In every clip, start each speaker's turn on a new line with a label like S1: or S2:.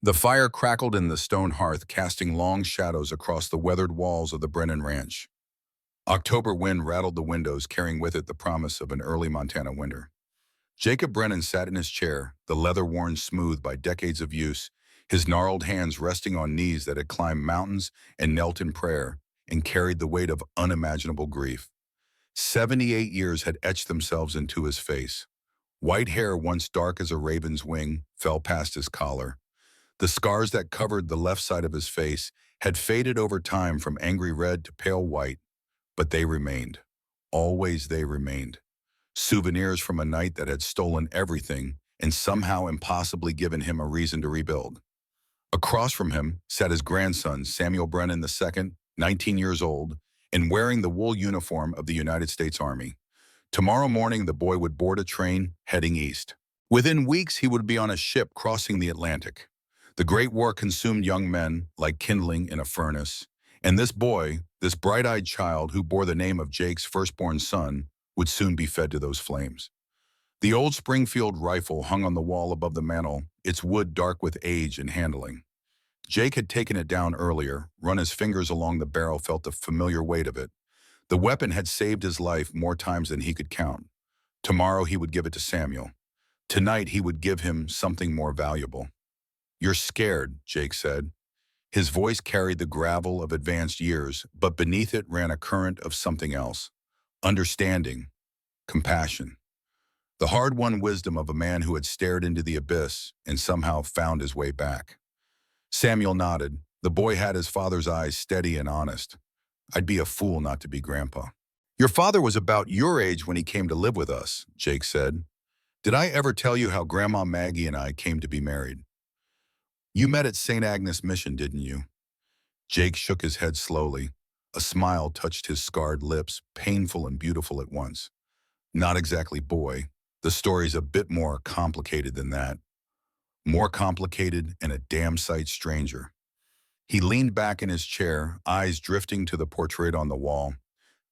S1: The fire crackled in the stone hearth, casting long shadows across the weathered walls of the Brennan Ranch. October wind rattled the windows, carrying with it the promise of an early Montana winter. Jacob Brennan sat in his chair, the leather worn smooth by decades of use, his gnarled hands resting on knees that had climbed mountains and knelt in prayer and carried the weight of unimaginable grief. 78 years had etched themselves into his face. White hair, once dark as a raven's wing, fell past his collar. The scars that covered the left side of his face had faded over time from angry red to pale white, but they remained. Always they remained. Souvenirs from a night that had stolen everything and somehow impossibly given him a reason to rebuild. Across from him sat his grandson, Samuel Brennan II, 19 years old, and wearing the wool uniform of the United States Army. Tomorrow morning, the boy would board a train heading east. Within weeks, he would be on a ship crossing the Atlantic. The Great War consumed young men like kindling in a furnace, and this boy, this bright-eyed child who bore the name of Jake's firstborn son, would soon be fed to those flames. The old Springfield rifle hung on the wall above the mantel, its wood dark with age and handling. Jake had taken it down earlier, run his fingers along the barrel, felt the familiar weight of it. The weapon had saved his life more times than he could count. Tomorrow he would give it to Samuel. Tonight he would give him something more valuable. "You're scared," Jake said. His voice carried the gravel of advanced years, but beneath it ran a current of something else. Understanding. Compassion. The hard-won wisdom of a man who had stared into the abyss and somehow found his way back. Samuel nodded. The boy had his father's eyes steady and honest. "I'd be a fool not to be Grandpa." "Your father was about your age when he came to live with us," Jake said. "Did I ever tell you how Grandma Maggie and I came to be married?" "You met at St. Agnes Mission, didn't you?" Jake shook his head slowly. A smile touched his scarred lips, painful and beautiful at once. "Not exactly, boy. The story's a bit more complicated than that. More complicated and a damn sight stranger." He leaned back in his chair, eyes drifting to the portrait on the wall.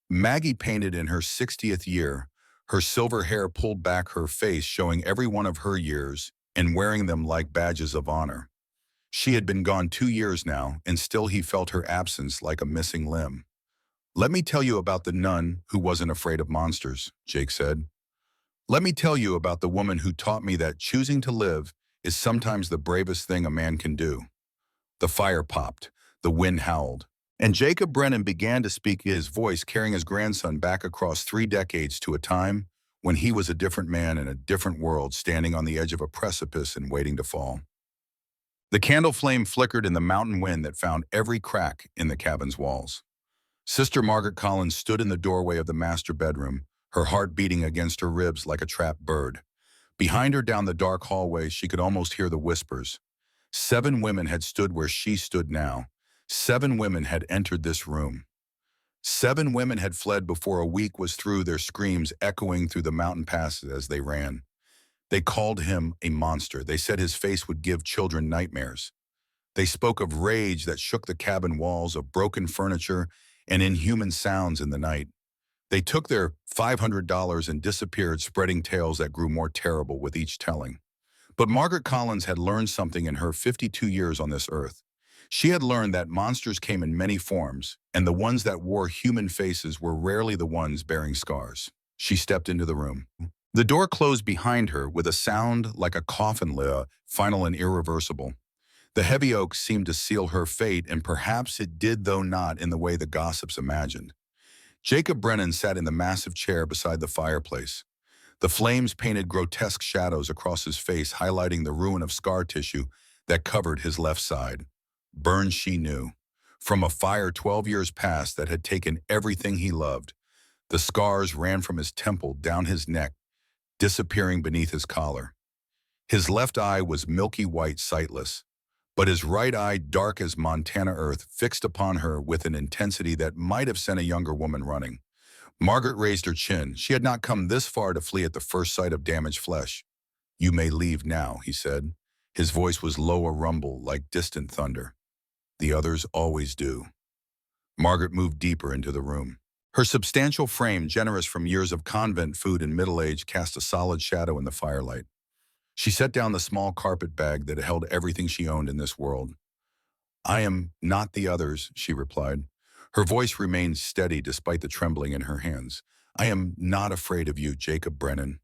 S1: Maggie painted in her 60th year, her silver hair pulled back, her face showing every one of her years and wearing them like badges of honor. She had been gone 2 years now, and still he felt her absence like a missing limb. "Let me tell you about the nun who wasn't afraid of monsters," Jake said. "Let me tell you about the woman who taught me that choosing to live is sometimes the bravest thing a man can do." The fire popped, the wind howled, and Jacob Brennan began to speak, his voice carrying his grandson back across 3 decades to a time when he was a different man in a different world, standing on the edge of a precipice and waiting to fall. The candle flame flickered in the mountain wind that found every crack in the cabin's walls. Sister Margaret Collins stood in the doorway of the master bedroom, her heart beating against her ribs like a trapped bird. Behind her down the dark hallway, she could almost hear the whispers. 7 women had stood where she stood now. 7 women had entered this room. 7 women had fled before a week was through, their screams echoing through the mountain passes as they ran. They called him a monster. They said his face would give children nightmares. They spoke of rage that shook the cabin walls, of broken furniture and inhuman sounds in the night. They took their $500 and disappeared, spreading tales that grew more terrible with each telling. But Margaret Collins had learned something in her 52 years on this earth. She had learned that monsters came in many forms, and the ones that wore human faces were rarely the ones bearing scars. She stepped into the room. The door closed behind her with a sound like a coffin lid, final and irreversible. The heavy oak seemed to seal her fate, and perhaps it did, though not in the way the gossips imagined. Jacob Brennan sat in the massive chair beside the fireplace. The flames painted grotesque shadows across his face, highlighting the ruin of scar tissue that covered his left side. Burned, she knew, from a fire 12 years past that had taken everything he loved. The scars ran from his temple down his neck, disappearing beneath his collar. His left eye was milky white, sightless, but his right eye, dark as Montana earth, fixed upon her with an intensity that might have sent a younger woman running. Margaret raised her chin. She had not come this far to flee at the first sight of damaged flesh. "You may leave now," he said. His voice was low, a rumble like distant thunder. "The others always do." Margaret moved deeper into the room. Her substantial frame, generous from years of convent food and middle age, cast a solid shadow in the firelight. She set down the small carpet bag that held everything she owned in this world. I am not the others, she replied. Her voice remained steady despite the trembling in her hands. I am not afraid of you, Jacob Brennan.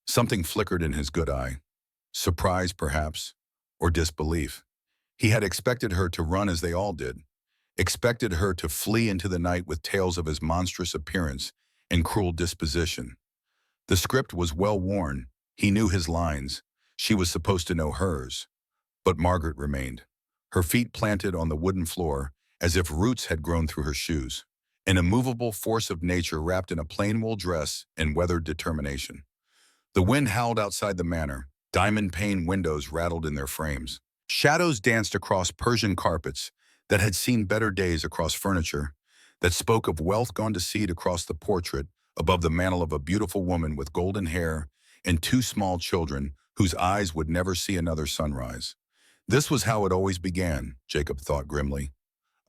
S1: Something flickered in his good eye. Surprise, perhaps, or disbelief. He had expected her to run as they all did, expected her to flee into the night with tales of his monstrous appearance and cruel disposition. The script was well worn. He knew his lines. She was supposed to know hers. But Margaret remained, her feet planted on the wooden floor as if roots had grown through her shoes, an immovable force of nature wrapped in a plain wool dress and weathered determination. The wind howled outside the manor. Diamond-pane windows rattled in their frames. Shadows danced across Persian carpets that had seen better days across furniture, that spoke of wealth gone to seed across the portrait above the mantel of a beautiful woman with golden hair and two small children whose eyes would never see another sunrise. This was how it always began, Jacob thought grimly.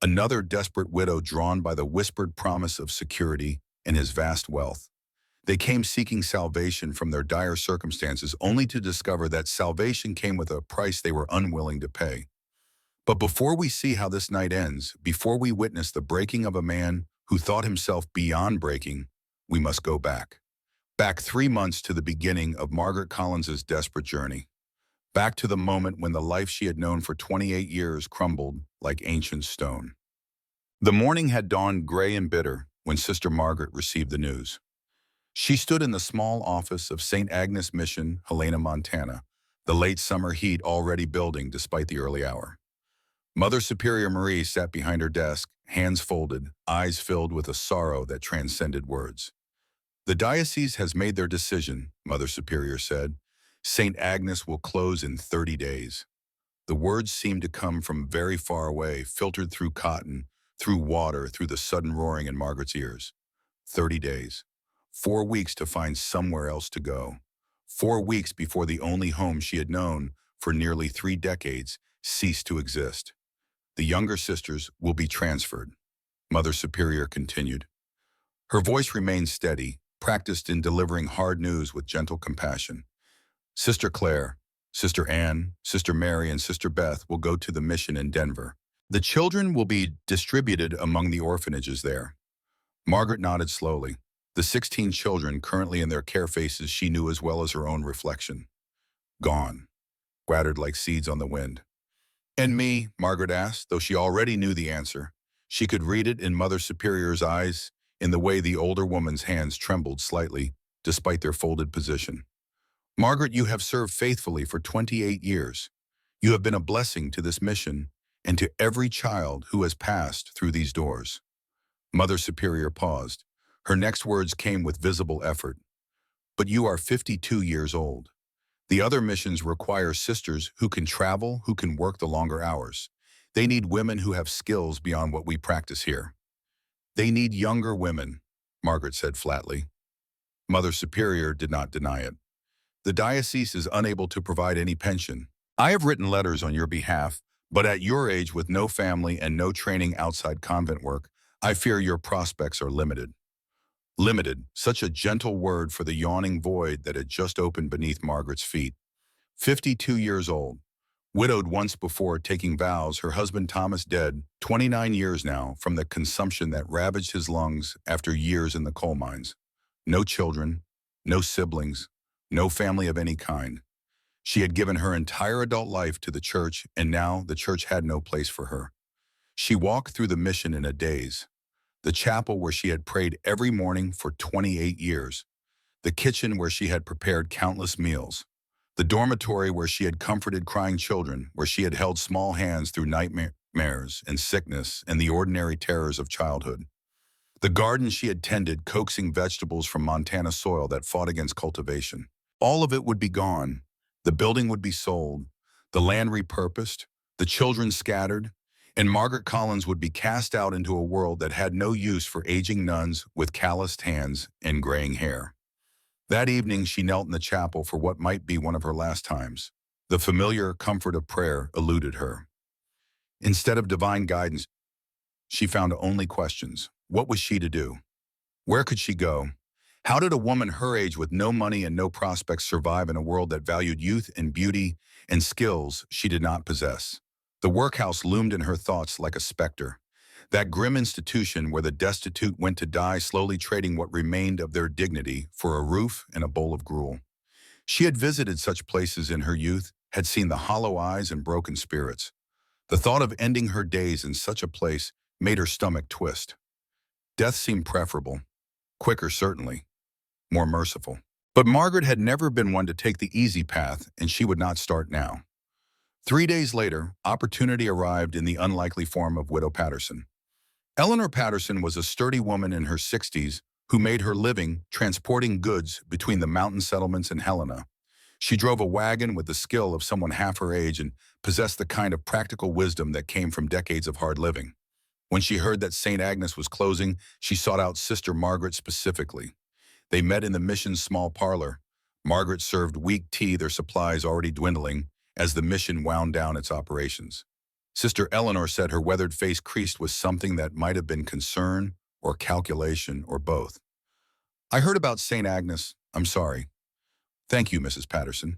S1: Another desperate widow drawn by the whispered promise of security and his vast wealth. They came seeking salvation from their dire circumstances only to discover that salvation came with a price they were unwilling to pay. But before we see how this night ends, before we witness the breaking of a man who thought himself beyond breaking, we must go back. Back 3 months to the beginning of Margaret Collins's desperate journey. Back to the moment when the life she had known for 28 years crumbled like ancient stone. The morning had dawned gray and bitter when Sister Margaret received the news. She stood in the small office of St. Agnes Mission, Helena, Montana, the late summer heat already building despite the early hour. Mother Superior Marie sat behind her desk, hands folded, eyes filled with a sorrow that transcended words. The diocese has made their decision, Mother Superior said. St. Agnes will close in 30 days. The words seemed to come from very far away, filtered through cotton, through water, through the sudden roaring in Margaret's ears. 30 days. 4 weeks to find somewhere else to go. 4 weeks before the only home she had known for nearly 3 decades ceased to exist. The younger sisters will be transferred, Mother Superior continued. Her voice remained steady, practiced in delivering hard news with gentle compassion. Sister Claire, Sister Anne, Sister Mary, and Sister Beth will go to the mission in Denver. The children will be distributed among the orphanages there. Margaret nodded slowly. The 16 children currently in their care faces she knew as well as her own reflection. Gone, scattered like seeds on the wind. And me, Margaret asked, though she already knew the answer. She could read it in Mother Superior's eyes, in the way the older woman's hands trembled slightly, despite their folded position. Margaret, you have served faithfully for 28 years. You have been a blessing to this mission and to every child who has passed through these doors. Mother Superior paused. Her next words came with visible effort. But you are 52 years old. The other missions require sisters who can travel, who can work the longer hours. They need women who have skills beyond what we practice here. They need younger women, Margaret said flatly. Mother Superior did not deny it. The diocese is unable to provide any pension. I have written letters on your behalf, but at your age with no family and no training outside convent work, I fear your prospects are limited. Limited, such a gentle word for the yawning void that had just opened beneath Margaret's feet. 52 years old, widowed once before taking vows, her husband Thomas dead, 29 years now from the consumption that ravaged his lungs after years in the coal mines. No children, no siblings, no family of any kind. She had given her entire adult life to the church, and now the church had no place for her. She walked through the mission in a daze. The chapel where she had prayed every morning for 28 years. The kitchen where she had prepared countless meals. The dormitory where she had comforted crying children, where she had held small hands through nightmares and sickness and the ordinary terrors of childhood. The garden she had tended, coaxing vegetables from Montana soil that fought against cultivation. All of it would be gone. The building would be sold, the land repurposed, the children scattered, and Margaret Collins would be cast out into a world that had no use for aging nuns with calloused hands and graying hair. That evening she knelt in the chapel for what might be one of her last times. The familiar comfort of prayer eluded her. Instead of divine guidance, she found only questions. What was she to do? Where could she go? How did a woman her age with no money and no prospects survive in a world that valued youth and beauty and skills she did not possess? The workhouse loomed in her thoughts like a specter. That grim institution where the destitute went to die, slowly trading what remained of their dignity for a roof and a bowl of gruel. She had visited such places in her youth, had seen the hollow eyes and broken spirits. The thought of ending her days in such a place made her stomach twist. Death seemed preferable, quicker certainly, more merciful. But Margaret had never been one to take the easy path, and she would not start now. 3 days later, opportunity arrived in the unlikely form of Widow Patterson. Eleanor Patterson was a sturdy woman in her 60s who made her living transporting goods between the mountain settlements and Helena. She drove a wagon with the skill of someone half her age and possessed the kind of practical wisdom that came from decades of hard living. When she heard that St. Agnes was closing, she sought out Sister Margaret specifically. They met in the mission's small parlor. Margaret served weak tea, their supplies already dwindling, as the mission wound down its operations. Sister Eleanor said her weathered face creased with something that might have been concern or calculation or both. I heard about St. Agnes. I'm sorry. Thank you, Mrs. Patterson.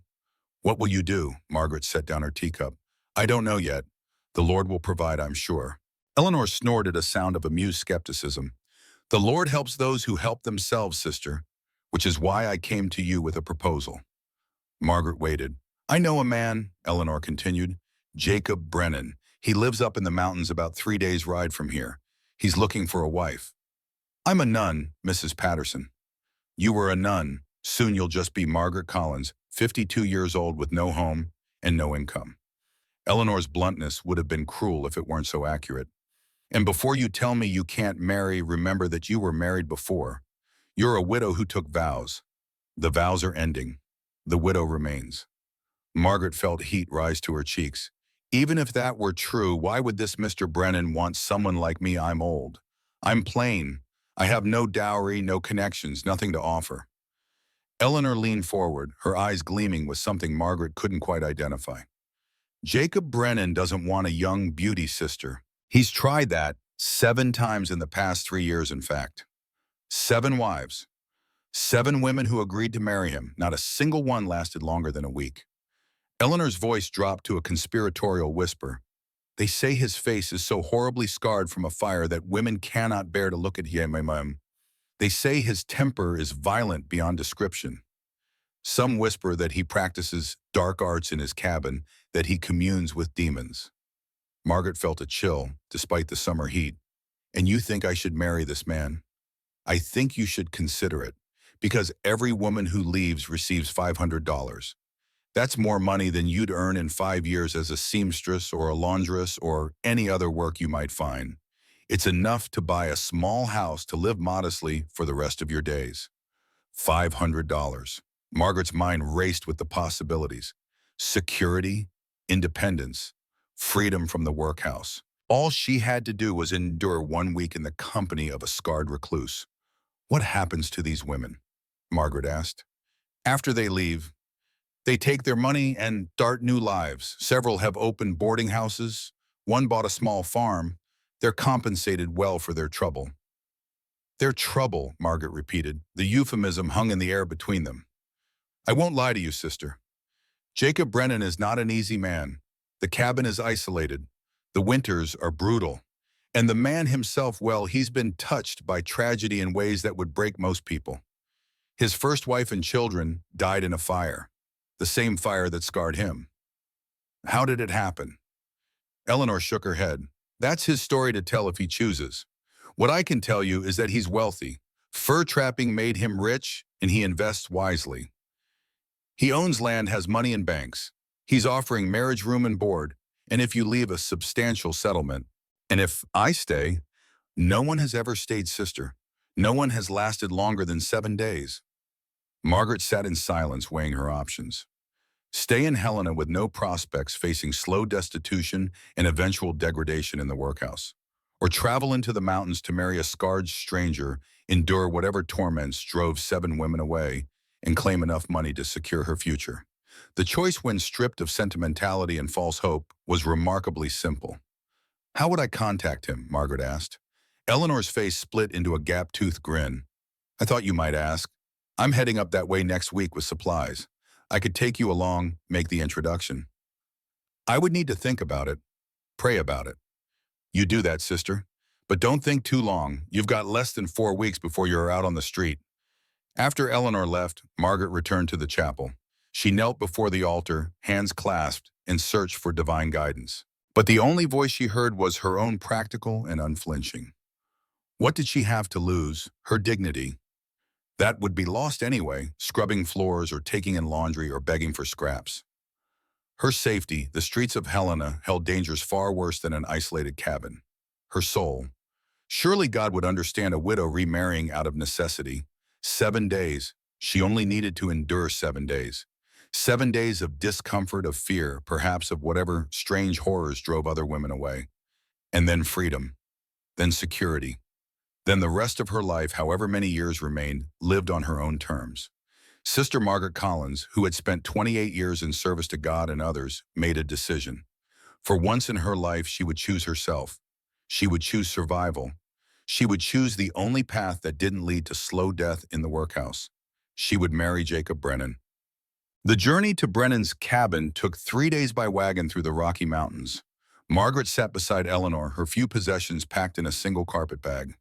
S1: What will you do? Margaret set down her teacup. I don't know yet. The Lord will provide, I'm sure. Eleanor snorted a sound of amused skepticism. The Lord helps those who help themselves, sister, which is why I came to you with a proposal. Margaret waited. I know a man, Eleanor continued, Jacob Brennan. He lives up in the mountains about 3 days' ride from here. He's looking for a wife. I'm a nun, Mrs. Patterson. You were a nun. Soon you'll just be Margaret Collins, 52 years old with no home and no income. Eleanor's bluntness would have been cruel if it weren't so accurate. And before you tell me you can't marry, remember that you were married before. You're a widow who took vows. The vows are ending. The widow remains. Margaret felt heat rise to her cheeks. Even if that were true, why would this Mr. Brennan want someone like me? I'm old. I'm plain. I have no dowry, no connections, nothing to offer. Eleanor leaned forward, her eyes gleaming with something Margaret couldn't quite identify. Jacob Brennan doesn't want a young beauty sister. He's tried that 7 times in the past 3 years, in fact. 7 wives. 7 women who agreed to marry him. Not a single one lasted longer than a week. Eleanor's voice dropped to a conspiratorial whisper. They say his face is so horribly scarred from a fire that women cannot bear to look at him. They say his temper is violent beyond description. Some whisper that he practices dark arts in his cabin, that he communes with demons. Margaret felt a chill, despite the summer heat. And you think I should marry this man? I think you should consider it, because every woman who leaves receives $500. That's more money than you'd earn in 5 years as a seamstress or a laundress or any other work you might find. It's enough to buy a small house to live modestly for the rest of your days. $500. Margaret's mind raced with the possibilities. Security, independence, freedom from the workhouse. All she had to do was endure 1 week in the company of a scarred recluse. What happens to these women? Margaret asked. After they leave, they take their money and start new lives. Several have opened boarding houses. One bought a small farm. They're compensated well for their trouble. Their trouble, Margaret repeated. The euphemism hung in the air between them. I won't lie to you, sister. Jacob Brennan is not an easy man. The cabin is isolated. The winters are brutal. And the man himself, well, he's been touched by tragedy in ways that would break most people. His first wife and children died in a fire. The same fire that scarred him. How did it happen? Eleanor shook her head. That's his story to tell if he chooses. What I can tell you is that he's wealthy. Fur trapping made him rich, and he invests wisely. He owns land, has money in banks. He's offering marriage room and board, and if you leave, a substantial settlement. And if I stay, no one has ever stayed, sister. No one has lasted longer than 7 days. Margaret sat in silence, weighing her options. Stay in Helena with no prospects, facing slow destitution and eventual degradation in the workhouse. Or travel into the mountains to marry a scarred stranger, endure whatever torments drove 7 women away, and claim enough money to secure her future. The choice, when stripped of sentimentality and false hope, was remarkably simple. How would I contact him? Margaret asked. Eleanor's face split into a gap-toothed grin. I thought you might ask. I'm heading up that way next week with supplies. I could take you along, make the introduction. I would need to think about it, pray about it. You do that, sister. But don't think too long. You've got less than 4 weeks before you're out on the street. After Eleanor left, Margaret returned to the chapel. She knelt before the altar, hands clasped, in search for divine guidance. But the only voice she heard was her own, practical and unflinching. What did she have to lose? Her dignity. That would be lost anyway, scrubbing floors or taking in laundry or begging for scraps. Her safety, the streets of Helena, held dangers far worse than an isolated cabin. Her soul. Surely God would understand a widow remarrying out of necessity. 7 days. She only needed to endure 7 days. 7 days of discomfort, of fear, perhaps of whatever strange horrors drove other women away. And then freedom. Then security. Then the rest of her life, however many years remained, lived on her own terms. Sister Margaret Collins, who had spent 28 years in service to God and others, made a decision. For once in her life, she would choose herself. She would choose survival. She would choose the only path that didn't lead to slow death in the workhouse. She would marry Jacob Brennan. The journey to Brennan's cabin took 3 days by wagon through the Rocky Mountains. Margaret sat beside Eleanor, her few possessions packed in a single carpet bag.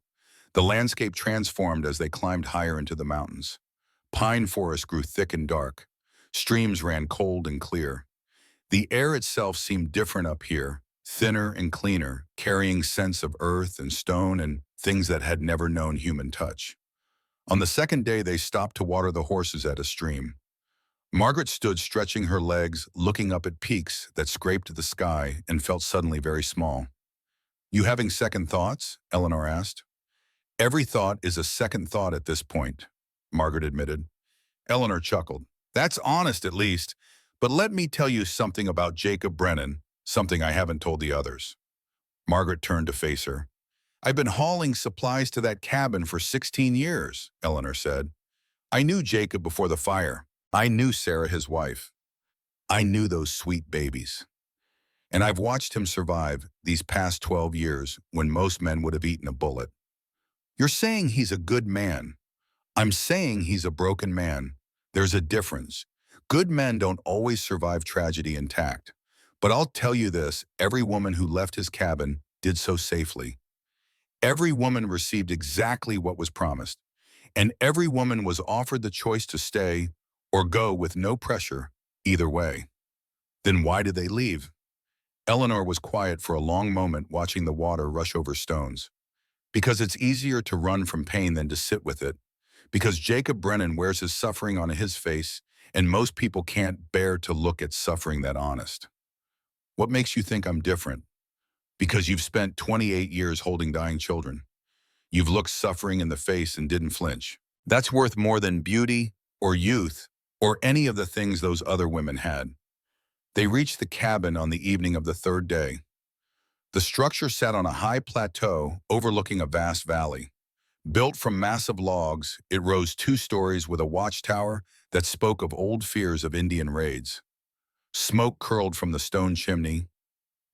S1: The landscape transformed as they climbed higher into the mountains. Pine forests grew thick and dark. Streams ran cold and clear. The air itself seemed different up here, thinner and cleaner, carrying scents of earth and stone and things that had never known human touch. On the second day, they stopped to water the horses at a stream. Margaret stood stretching her legs, looking up at peaks that scraped the sky and felt suddenly very small. "You having second thoughts?" Eleanor asked. "Every thought is a second thought at this point," Margaret admitted. Eleanor chuckled. "That's honest, at least. But let me tell you something about Jacob Brennan, something I haven't told the others." Margaret turned to face her. "I've been hauling supplies to that cabin for 16 years, Eleanor said. "I knew Jacob before the fire. I knew Sarah, his wife. I knew those sweet babies. And I've watched him survive these past 12 years when most men would have eaten a bullet. You're saying he's a good man. I'm saying he's a broken man. There's a difference. Good men don't always survive tragedy intact. But I'll tell you this, every woman who left his cabin did so safely. Every woman received exactly what was promised. And every woman was offered the choice to stay or go with no pressure, either way. Then why did they leave?" Eleanor was quiet for a long moment, watching the water rush over stones. "Because it's easier to run from pain than to sit with it. Because Jacob Brennan wears his suffering on his face, and most people can't bear to look at suffering that honest." "What makes you think I'm different?" "Because you've spent 28 years holding dying children. You've looked suffering in the face and didn't flinch. That's worth more than beauty or youth or any of the things those other women had." They reached the cabin on the evening of the third day. The structure sat on a high plateau overlooking a vast valley. Built from massive logs, it rose 2 stories with a watchtower that spoke of old fears of Indian raids. Smoke curled from the stone chimney.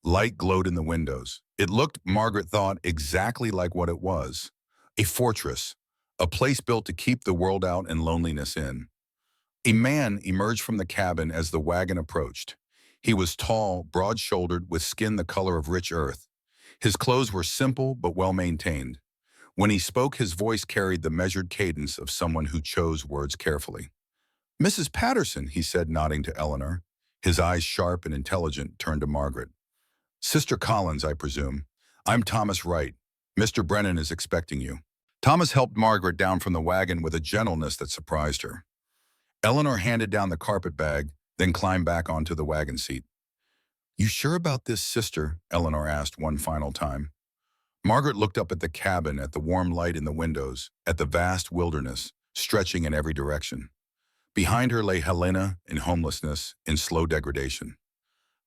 S1: Light glowed in the windows. It looked, Margaret thought, exactly like what it was. A fortress, a place built to keep the world out and loneliness in. A man emerged from the cabin as the wagon approached. He was tall, broad-shouldered, with skin the color of rich earth. His clothes were simple but well-maintained. When he spoke, his voice carried the measured cadence of someone who chose words carefully. "Mrs. Patterson," he said, nodding to Eleanor. His eyes, sharp and intelligent, turned to Margaret. "Sister Collins, I presume. I'm Thomas Wright. Mr. Brennan is expecting you." Thomas helped Margaret down from the wagon with a gentleness that surprised her. Eleanor handed down the carpet bag, then climbed back onto the wagon seat. "You sure about this, sister?" Eleanor asked one final time. Margaret looked up at the cabin, at the warm light in the windows, at the vast wilderness, stretching in every direction. Behind her lay Helena in homelessness, in slow degradation.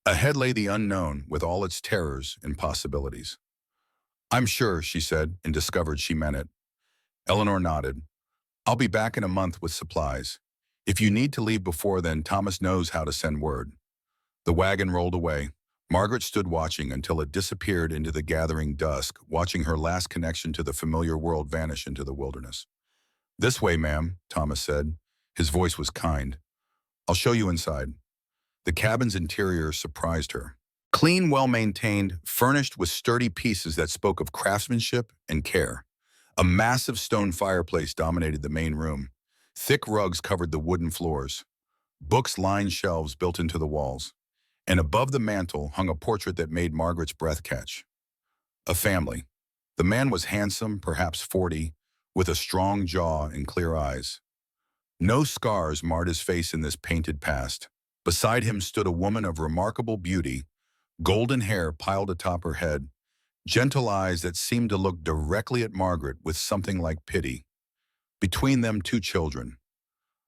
S1: Ahead lay the unknown, with all its terrors and possibilities. "I'm sure," she said, and discovered she meant it. Eleanor nodded. "I'll be back in a month with supplies. If you need to leave before then, Thomas knows how to send word." The wagon rolled away. Margaret stood watching until it disappeared into the gathering dusk, watching her last connection to the familiar world vanish into the wilderness. This way, ma'am, Thomas said. His voice was kind. I'll show you inside. The cabin's interior surprised her. Clean, well-maintained, furnished with sturdy pieces that spoke of craftsmanship and care. A massive stone fireplace dominated the main room. Thick rugs covered the wooden floors. Books lined shelves built into the walls. And above the mantel hung a portrait that made Margaret's breath catch. A family. The man was handsome, perhaps 40, with a strong jaw and clear eyes. No scars marred his face in this painted past. Beside him stood a woman of remarkable beauty, golden hair piled atop her head, gentle eyes that seemed to look directly at Margaret with something like pity. Between them, two children.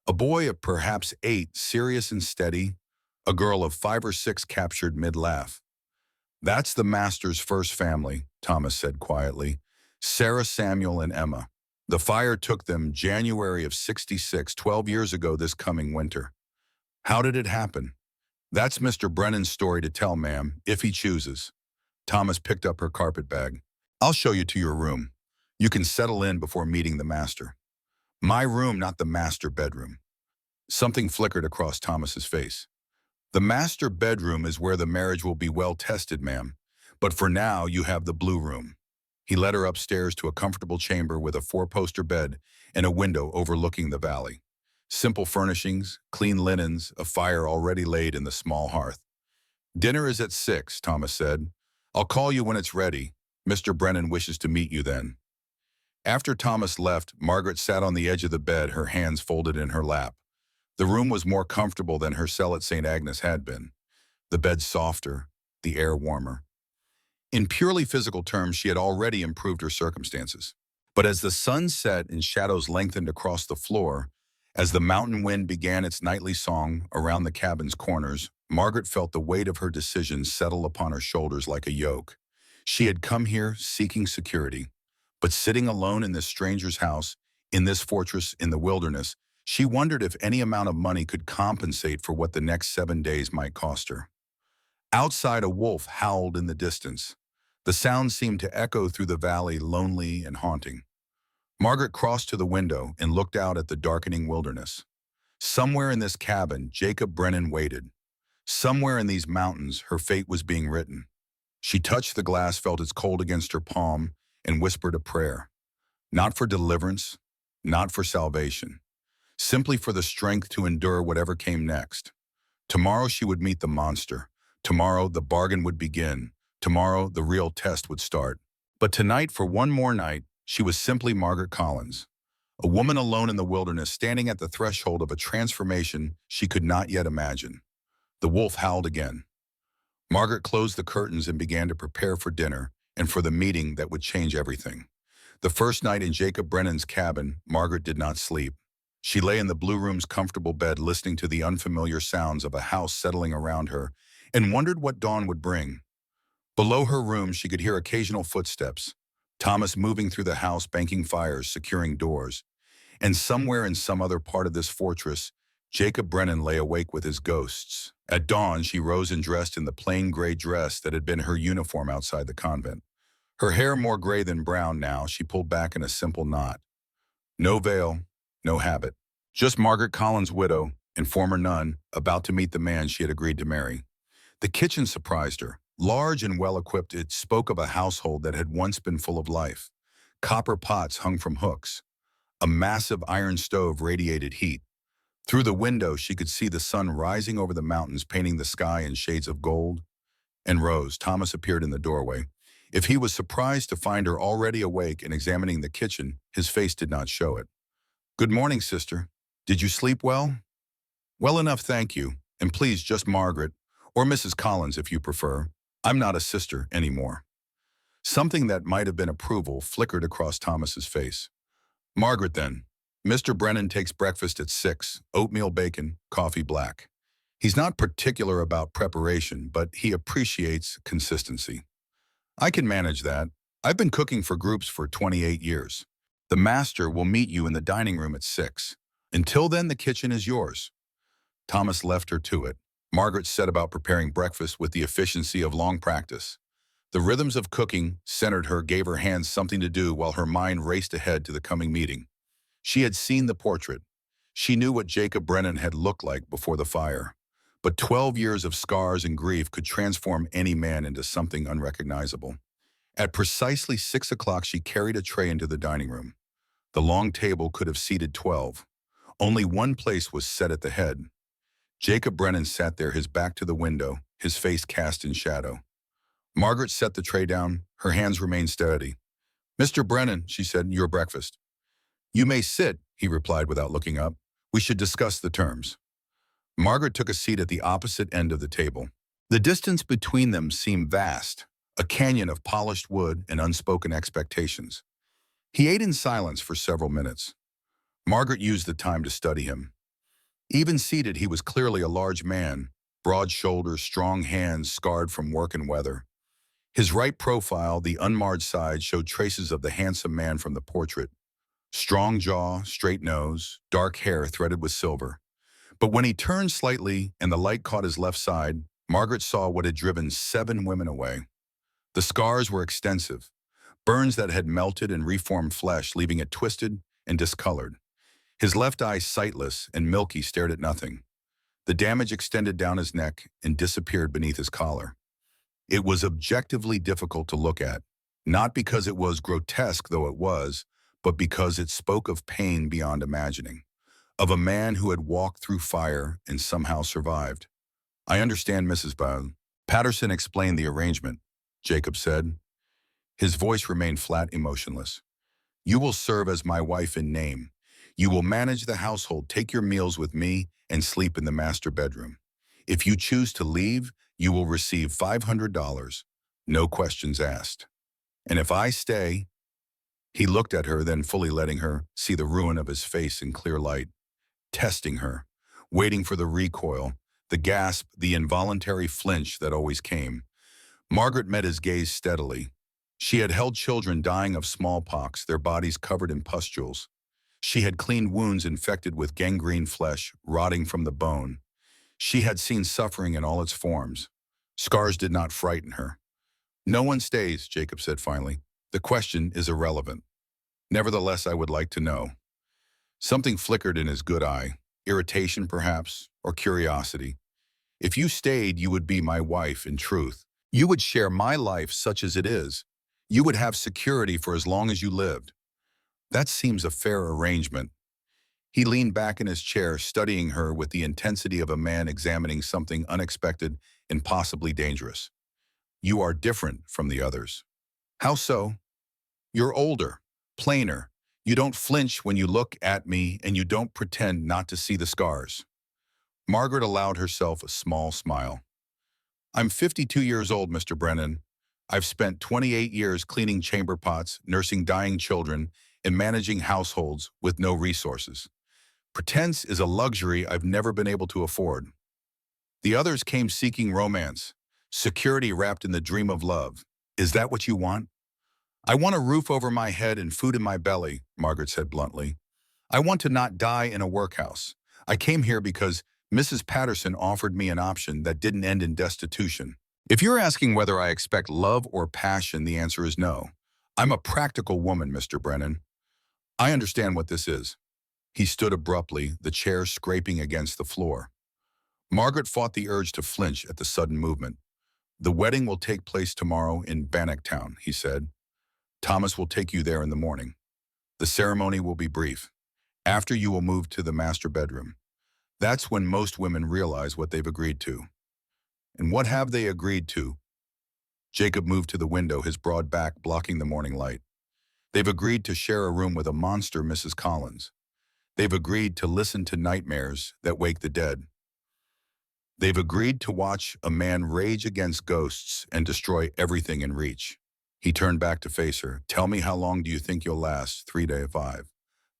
S1: A boy of perhaps 8, serious and steady, a girl of 5 or 6 captured mid-laugh. That's the master's first family, Thomas said quietly. Sarah, Samuel, and Emma. The fire took them January of '66, 12 years ago this coming winter. How did it happen? That's Mr. Brennan's story to tell, ma'am, if he chooses. Thomas picked up her carpet bag. I'll show you to your room. You can settle in before meeting the master. My room, not the master bedroom. Something flickered across Thomas's face. The master bedroom is where the marriage will be well tested, ma'am. But for now, you have the blue room. He led her upstairs to a comfortable chamber with a 4-poster bed and a window overlooking the valley. Simple furnishings, clean linens, a fire already laid in the small hearth. Dinner is at 6, Thomas said. I'll call you when it's ready. Mr. Brennan wishes to meet you then. After Thomas left, Margaret sat on the edge of the bed, her hands folded in her lap. The room was more comfortable than her cell at St. Agnes had been. The bed softer, the air warmer. In purely physical terms, she had already improved her circumstances. But as the sun set and shadows lengthened across the floor, as the mountain wind began its nightly song around the cabin's corners, Margaret felt the weight of her decisions settle upon her shoulders like a yoke. She had come here seeking security, but sitting alone in this stranger's house, in this fortress in the wilderness, she wondered if any amount of money could compensate for what the next 7 days might cost her. Outside, a wolf howled in the distance. The sound seemed to echo through the valley, lonely and haunting. Margaret crossed to the window and looked out at the darkening wilderness. Somewhere in this cabin, Jacob Brennan waited. Somewhere in these mountains, her fate was being written. She touched the glass, felt its cold against her palm, and whispered a prayer. Not for deliverance, not for salvation, simply for the strength to endure whatever came next. Tomorrow she would meet the monster. Tomorrow the bargain would begin. Tomorrow the real test would start. But tonight, for one more night, she was simply Margaret Collins, a woman alone in the wilderness, standing at the threshold of a transformation she could not yet imagine. The wolf howled again. Margaret closed the curtains and began to prepare for dinner and for the meeting that would change everything. The first night in Jacob Brennan's cabin, Margaret did not sleep. She lay in the blue room's comfortable bed, listening to the unfamiliar sounds of a house settling around her, and wondered what dawn would bring. Below her room, she could hear occasional footsteps, Thomas moving through the house, banking fires, securing doors. And somewhere in some other part of this fortress, Jacob Brennan lay awake with his ghosts. At dawn, she rose and dressed in the plain gray dress that had been her uniform outside the convent. Her hair more gray than brown now, she pulled back in a simple knot. No veil, no habit. Just Margaret Collins' widow and former nun, about to meet the man she had agreed to marry. The kitchen surprised her. Large and well-equipped, it spoke of a household that had once been full of life. Copper pots hung from hooks. A massive iron stove radiated heat. Through the window, she could see the sun rising over the mountains, painting the sky in shades of gold and rose. Thomas appeared in the doorway. If he was surprised to find her already awake and examining the kitchen, his face did not show it. "Good morning, sister. Did you sleep well?" "Well enough, thank you. And please, just Margaret, or Mrs. Collins if you prefer. I'm not a sister anymore." Something that might have been approval flickered across Thomas's face. "Margaret, then. Mr. Brennan takes breakfast at 6, oatmeal bacon, coffee black. He's not particular about preparation, but he appreciates consistency. I can manage that. I've been cooking for groups for 28 years. The master will meet you in the dining room at 6. Until then, the kitchen is yours." Thomas left her to it. Margaret set about preparing breakfast with the efficiency of long practice. The rhythms of cooking centered her, gave her hands something to do while her mind raced ahead to the coming meeting. She had seen the portrait. She knew what Jacob Brennan had looked like before the fire. But 12 years of scars and grief could transform any man into something unrecognizable. At precisely 6 o'clock, she carried a tray into the dining room. The long table could have seated 12. Only one place was set at the head. Jacob Brennan sat there, his back to the window, his face cast in shadow. Margaret set the tray down. Her hands remained steady. "Mr. Brennan," she said, "your breakfast." "You may sit," he replied without looking up. "We should discuss the terms." Margaret took a seat at the opposite end of the table. The distance between them seemed vast, a canyon of polished wood and unspoken expectations. He ate in silence for several minutes. Margaret used the time to study him. Even seated, he was clearly a large man, broad shoulders, strong hands scarred from work and weather. His right profile, the unmarred side, showed traces of the handsome man from the portrait. Strong jaw, straight nose, dark hair threaded with silver. But when he turned slightly and the light caught his left side, Margaret saw what had driven 7 women away. The scars were extensive, burns that had melted and reformed flesh, leaving it twisted and discolored. His left eye, sightless and milky, stared at nothing. The damage extended down his neck and disappeared beneath his collar. It was objectively difficult to look at, not because it was grotesque, though it was, but because it spoke of pain beyond imagining, of a man who had walked through fire and somehow survived. "I understand, Mrs. Bowden." Patterson explained the arrangement, Jacob said. His voice remained flat, emotionless. "You will serve as my wife in name. You will manage the household, take your meals with me, and sleep in the master bedroom. If you choose to leave, you will receive $500, no questions asked. And if I stay—" He looked at her, then fully letting her see the ruin of his face in clear light, testing her, waiting for the recoil, the gasp, the involuntary flinch that always came. Margaret met his gaze steadily. She had held children dying of smallpox, their bodies covered in pustules. She had cleaned wounds infected with gangrene flesh, rotting from the bone. She had seen suffering in all its forms. Scars did not frighten her. "No one stays," Jacob said finally. "The question is irrelevant. Nevertheless, I would like to know." Something flickered in his good eye, irritation perhaps, or curiosity. "If you stayed, you would be my wife in truth. You would share my life such as it is. You would have security for as long as you lived. That seems a fair arrangement." He leaned back in his chair, studying her with the intensity of a man examining something unexpected and possibly dangerous. "You are different from the others." "How so?" "You're older, plainer. You don't flinch when you look at me, and you don't pretend not to see the scars." Margaret allowed herself a small smile. "I'm 52 years old, Mr. Brennan. I've spent 28 years cleaning chamber pots, nursing dying children, and managing households with no resources. Pretense is a luxury I've never been able to afford. The others came seeking romance, security wrapped in the dream of love. Is that what you want?" "I want a roof over my head and food in my belly," Margaret said bluntly. "I want to not die in a workhouse. I came here because Mrs. Patterson offered me an option that didn't end in destitution. If you're asking whether I expect love or passion, the answer is no. I'm a practical woman, Mr. Brennan. I understand what this is." He stood abruptly, the chair scraping against the floor. Margaret fought the urge to flinch at the sudden movement. "The wedding will take place tomorrow in Bannocktown," he said. "Thomas will take you there in the morning. The ceremony will be brief. After, you will move to the master bedroom. That's when most women realize what they've agreed to." "And what have they agreed to?" Jacob moved to the window, his broad back blocking the morning light. "They've agreed to share a room with a monster, Mrs. Collins. They've agreed to listen to nightmares that wake the dead. They've agreed to watch a man rage against ghosts and destroy everything in reach." He turned back to face her. "Tell me, how long do you think you'll last? 3 to 5.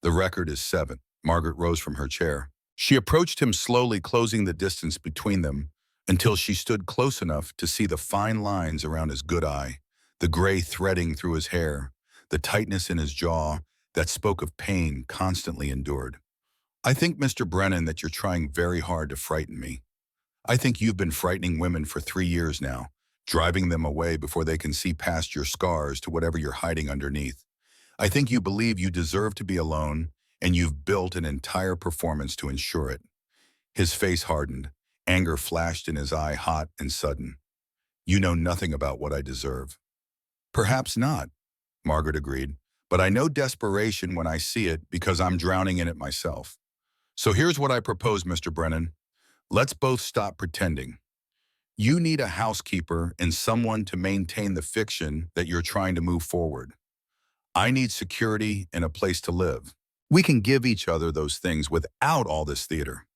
S1: The record is 7. Margaret rose from her chair. She approached him slowly, closing the distance between them until she stood close enough to see the fine lines around his good eye, the gray threading through his hair, the tightness in his jaw that spoke of pain constantly endured. "I think, Mr. Brennan, that you're trying very hard to frighten me. I think you've been frightening women for 3 years now, driving them away before they can see past your scars to whatever you're hiding underneath. I think you believe you deserve to be alone, and you've built an entire performance to ensure it. His face hardened. Anger flashed in his eye, hot and sudden. You know nothing about what I deserve. Perhaps not, Margaret agreed, but I know desperation when I see it because I'm drowning in it myself. So here's what I propose, Mr. Brennan. Let's both stop pretending. You need a housekeeper and someone to maintain the fiction that you're trying to move forward. I need security and a place to live. We can give each other those things without all this theater.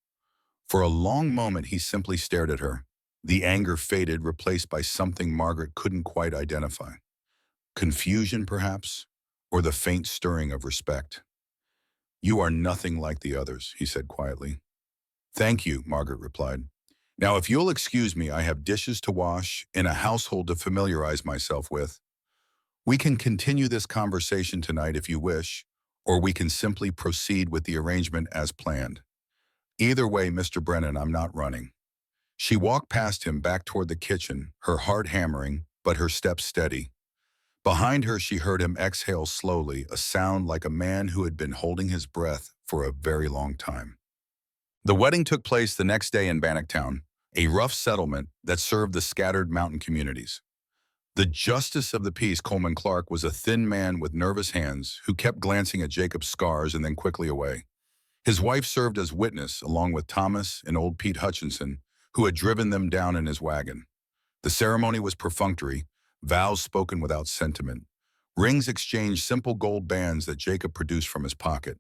S1: For a long moment, he simply stared at her. The anger faded, replaced by something Margaret couldn't quite identify. Confusion, perhaps, or the faint stirring of respect. You are nothing like the others, he said quietly. Thank you, Margaret replied. Now, if you'll excuse me, I have dishes to wash and a household to familiarize myself with. We can continue this conversation tonight if you wish, or we can simply proceed with the arrangement as planned. Either way, Mr. Brennan, I'm not running. She walked past him back toward the kitchen, her heart hammering, but her steps steady. Behind her, she heard him exhale slowly, a sound like a man who had been holding his breath for a very long time. The wedding took place the next day in Bannocktown, a rough settlement that served the scattered mountain communities. The justice of the peace, Coleman Clark, was a thin man with nervous hands who kept glancing at Jacob's scars and then quickly away. His wife served as witness, along with Thomas and old Pete Hutchinson, who had driven them down in his wagon. The ceremony was perfunctory, vows spoken without sentiment. Rings exchanged simple gold bands that Jacob produced from his pocket.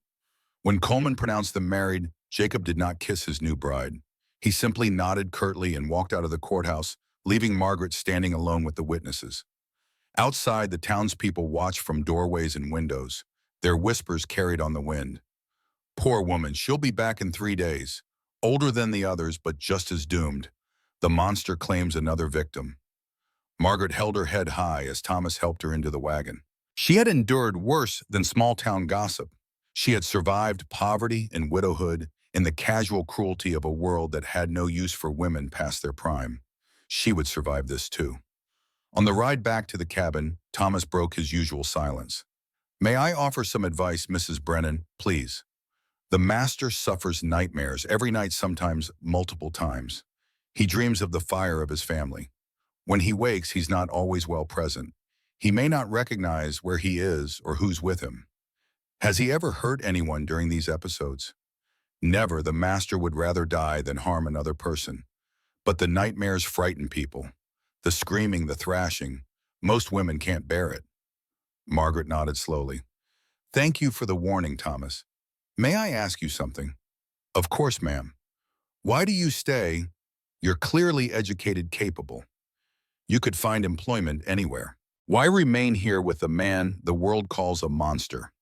S1: When Coleman pronounced them married, Jacob did not kiss his new bride. He simply nodded curtly and walked out of the courthouse, leaving Margaret standing alone with the witnesses. Outside, the townspeople watched from doorways and windows, their whispers carried on the wind. Poor woman, she'll be back in 3 days. Older than the others, but just as doomed. The monster claims another victim. Margaret held her head high as Thomas helped her into the wagon. She had endured worse than small-town gossip. She had survived poverty and widowhood and the casual cruelty of a world that had no use for women past their prime. She would survive this too. On the ride back to the cabin, Thomas broke his usual silence. May I offer some advice, Mrs. Brennan, please? The master suffers nightmares every night, sometimes multiple times. He dreams of the fire of his family. When he wakes, he's not always well present. He may not recognize where he is or who's with him. Has he ever hurt anyone during these episodes? Never. The master would rather die than harm another person. But the nightmares frighten people. The screaming, the thrashing. Most women can't bear it. Margaret nodded slowly. Thank you for the warning, Thomas. May I ask you something? Of course, ma'am. Why do you stay? You're clearly educated, capable. You could find employment anywhere. Why remain here with a man the world calls a monster?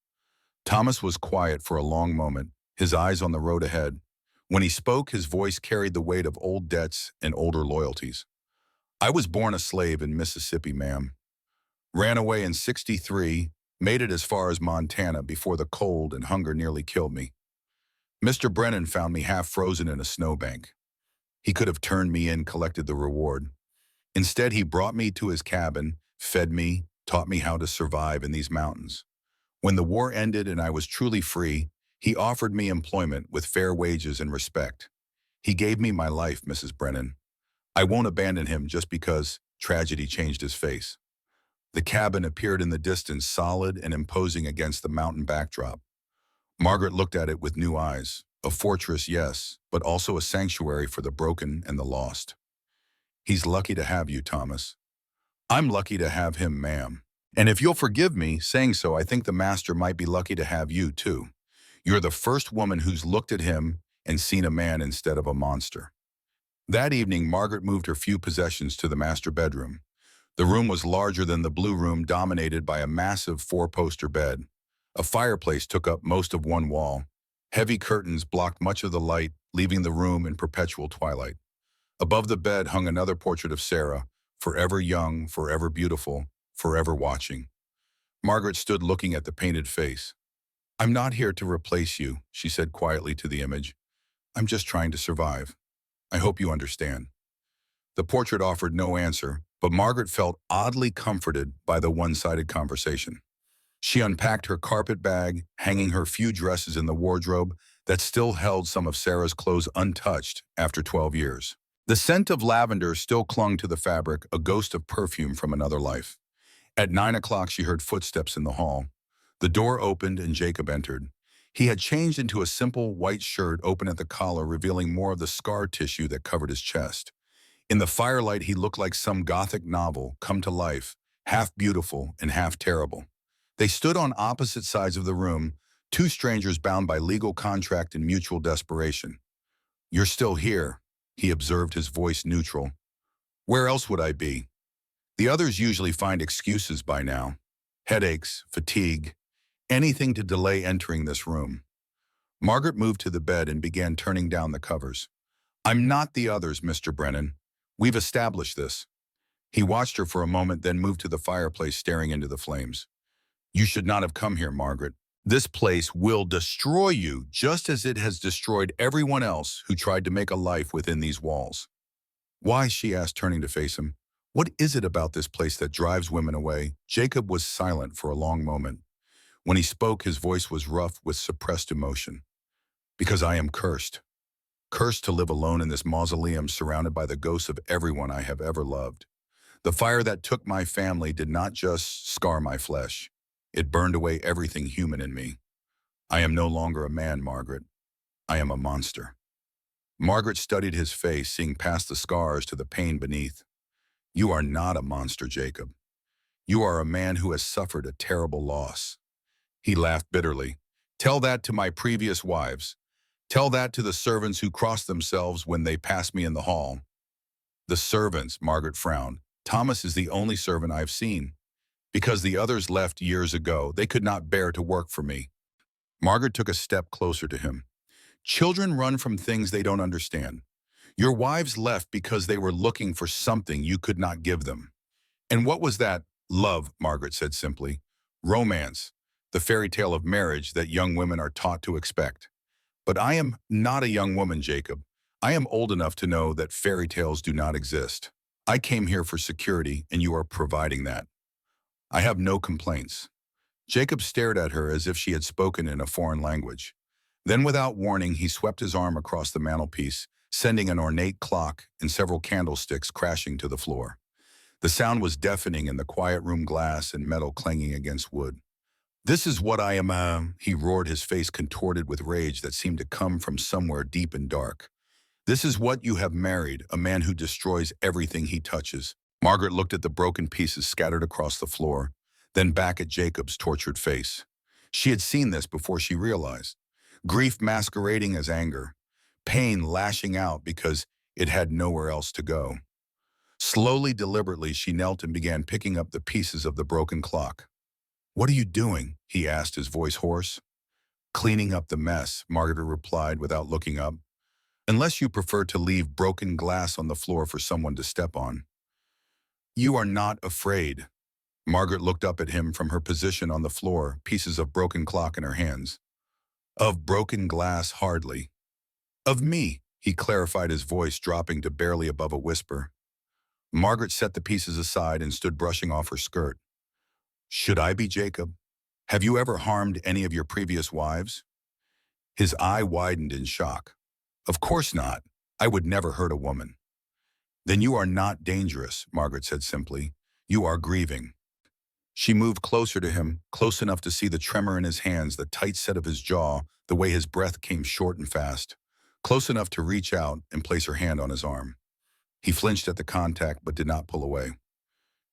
S1: Thomas was quiet for a long moment, his eyes on the road ahead. When he spoke, his voice carried the weight of old debts and older loyalties. I was born a slave in Mississippi, ma'am. Ran away in '63, made it as far as Montana before the cold and hunger nearly killed me. Mr. Brennan found me half frozen in a snowbank. He could have turned me in, collected the reward. Instead, he brought me to his cabin, fed me, taught me how to survive in these mountains. When the war ended and I was truly free, he offered me employment with fair wages and respect. He gave me my life, Mrs. Brennan. I won't abandon him just because tragedy changed his face. The cabin appeared in the distance, solid and imposing against the mountain backdrop. Margaret looked at it with new eyes. A fortress, yes, but also a sanctuary for the broken and the lost. He's lucky to have you, Thomas. I'm lucky to have him, ma'am. And if you'll forgive me saying so, I think the master might be lucky to have you, too. You're the first woman who's looked at him and seen a man instead of a monster. That evening, Margaret moved her few possessions to the master bedroom. The room was larger than the blue room, dominated by a massive four-poster bed. A fireplace took up most of one wall. Heavy curtains blocked much of the light, leaving the room in perpetual twilight. Above the bed hung another portrait of Sarah, forever young, forever beautiful, forever watching. Margaret stood looking at the painted face. I'm not here to replace you, she said quietly to the image. I'm just trying to survive. I hope you understand. The portrait offered no answer, but Margaret felt oddly comforted by the one-sided conversation. She unpacked her carpet bag, hanging her few dresses in the wardrobe that still held some of Sarah's clothes untouched after 12 years. The scent of lavender still clung to the fabric, a ghost of perfume from another life. At 9 o'clock, she heard footsteps in the hall. The door opened and Jacob entered. He had changed into a simple white shirt open at the collar, revealing more of the scar tissue that covered his chest. In the firelight, he looked like some gothic novel come to life, half beautiful and half terrible. They stood on opposite sides of the room, two strangers bound by legal contract and mutual desperation. "You're still here," he observed, his voice neutral. "Where else would I be?" The others usually find excuses by now. Headaches, fatigue, anything to delay entering this room. Margaret moved to the bed and began turning down the covers. "I'm not the others, Mr. Brennan. We've established this." He watched her for a moment, then moved to the fireplace, staring into the flames. "You should not have come here, Margaret. This place will destroy you, just as it has destroyed everyone else who tried to make a life within these walls." "Why?" she asked, turning to face him. "What is it about this place that drives women away?" Jacob was silent for a long moment. When he spoke, his voice was rough with suppressed emotion. "Because I am cursed. Cursed to live alone in this mausoleum surrounded by the ghosts of everyone I have ever loved. The fire that took my family did not just scar my flesh. It burned away everything human in me. I am no longer a man, Margaret. I am a monster." Margaret studied his face, seeing past the scars to the pain beneath. "You are not a monster, Jacob. You are a man who has suffered a terrible loss." He laughed bitterly. "Tell that to my previous wives. Tell that to the servants who crossed themselves when they passed me in the hall." "The servants," Margaret frowned. "Thomas is the only servant I've seen. Because the others left years ago, they could not bear to work for me." Margaret took a step closer to him. "Children run from things they don't understand. Your wives left because they were looking for something you could not give them. And what was that?" "Love," Margaret said simply. "Romance, the fairy tale of marriage that young women are taught to expect. But I am not a young woman, Jacob. I am old enough to know that fairy tales do not exist. I came here for security, and you are providing that. I have no complaints." Jacob stared at her as if she had spoken in a foreign language. Then, without warning, he swept his arm across the mantelpiece, sending an ornate clock and several candlesticks crashing to the floor. The sound was deafening in the quiet room, glass and metal clanging against wood. "This is what I am," he roared, his face contorted with rage that seemed to come from somewhere deep and dark. "This is what you have married, a man who destroys everything he touches." Margaret looked at the broken pieces scattered across the floor, then back at Jacob's tortured face. She had seen this before she realized. Grief masquerading as anger, pain lashing out because it had nowhere else to go. Slowly, deliberately, she knelt and began picking up the pieces of the broken clock. "What are you doing?" he asked, his voice hoarse. "Cleaning up the mess," Margaret replied without looking up. "Unless you prefer to leave broken glass on the floor for someone to step on." "You are not afraid." Margaret looked up at him from her position on the floor, pieces of broken clock in her hands. "Of broken glass, hardly. Of me," he clarified, his voice dropping to barely above a whisper. Margaret set the pieces aside and stood brushing off her skirt. "Should I be, Jacob? Have you ever harmed any of your previous wives?" His eye widened in shock. "Of course not. I would never hurt a woman." "Then you are not dangerous," Margaret said simply. "You are grieving." She moved closer to him, close enough to see the tremor in his hands, the tight set of his jaw, the way his breath came short and fast. Close enough to reach out and place her hand on his arm. He flinched at the contact but did not pull away.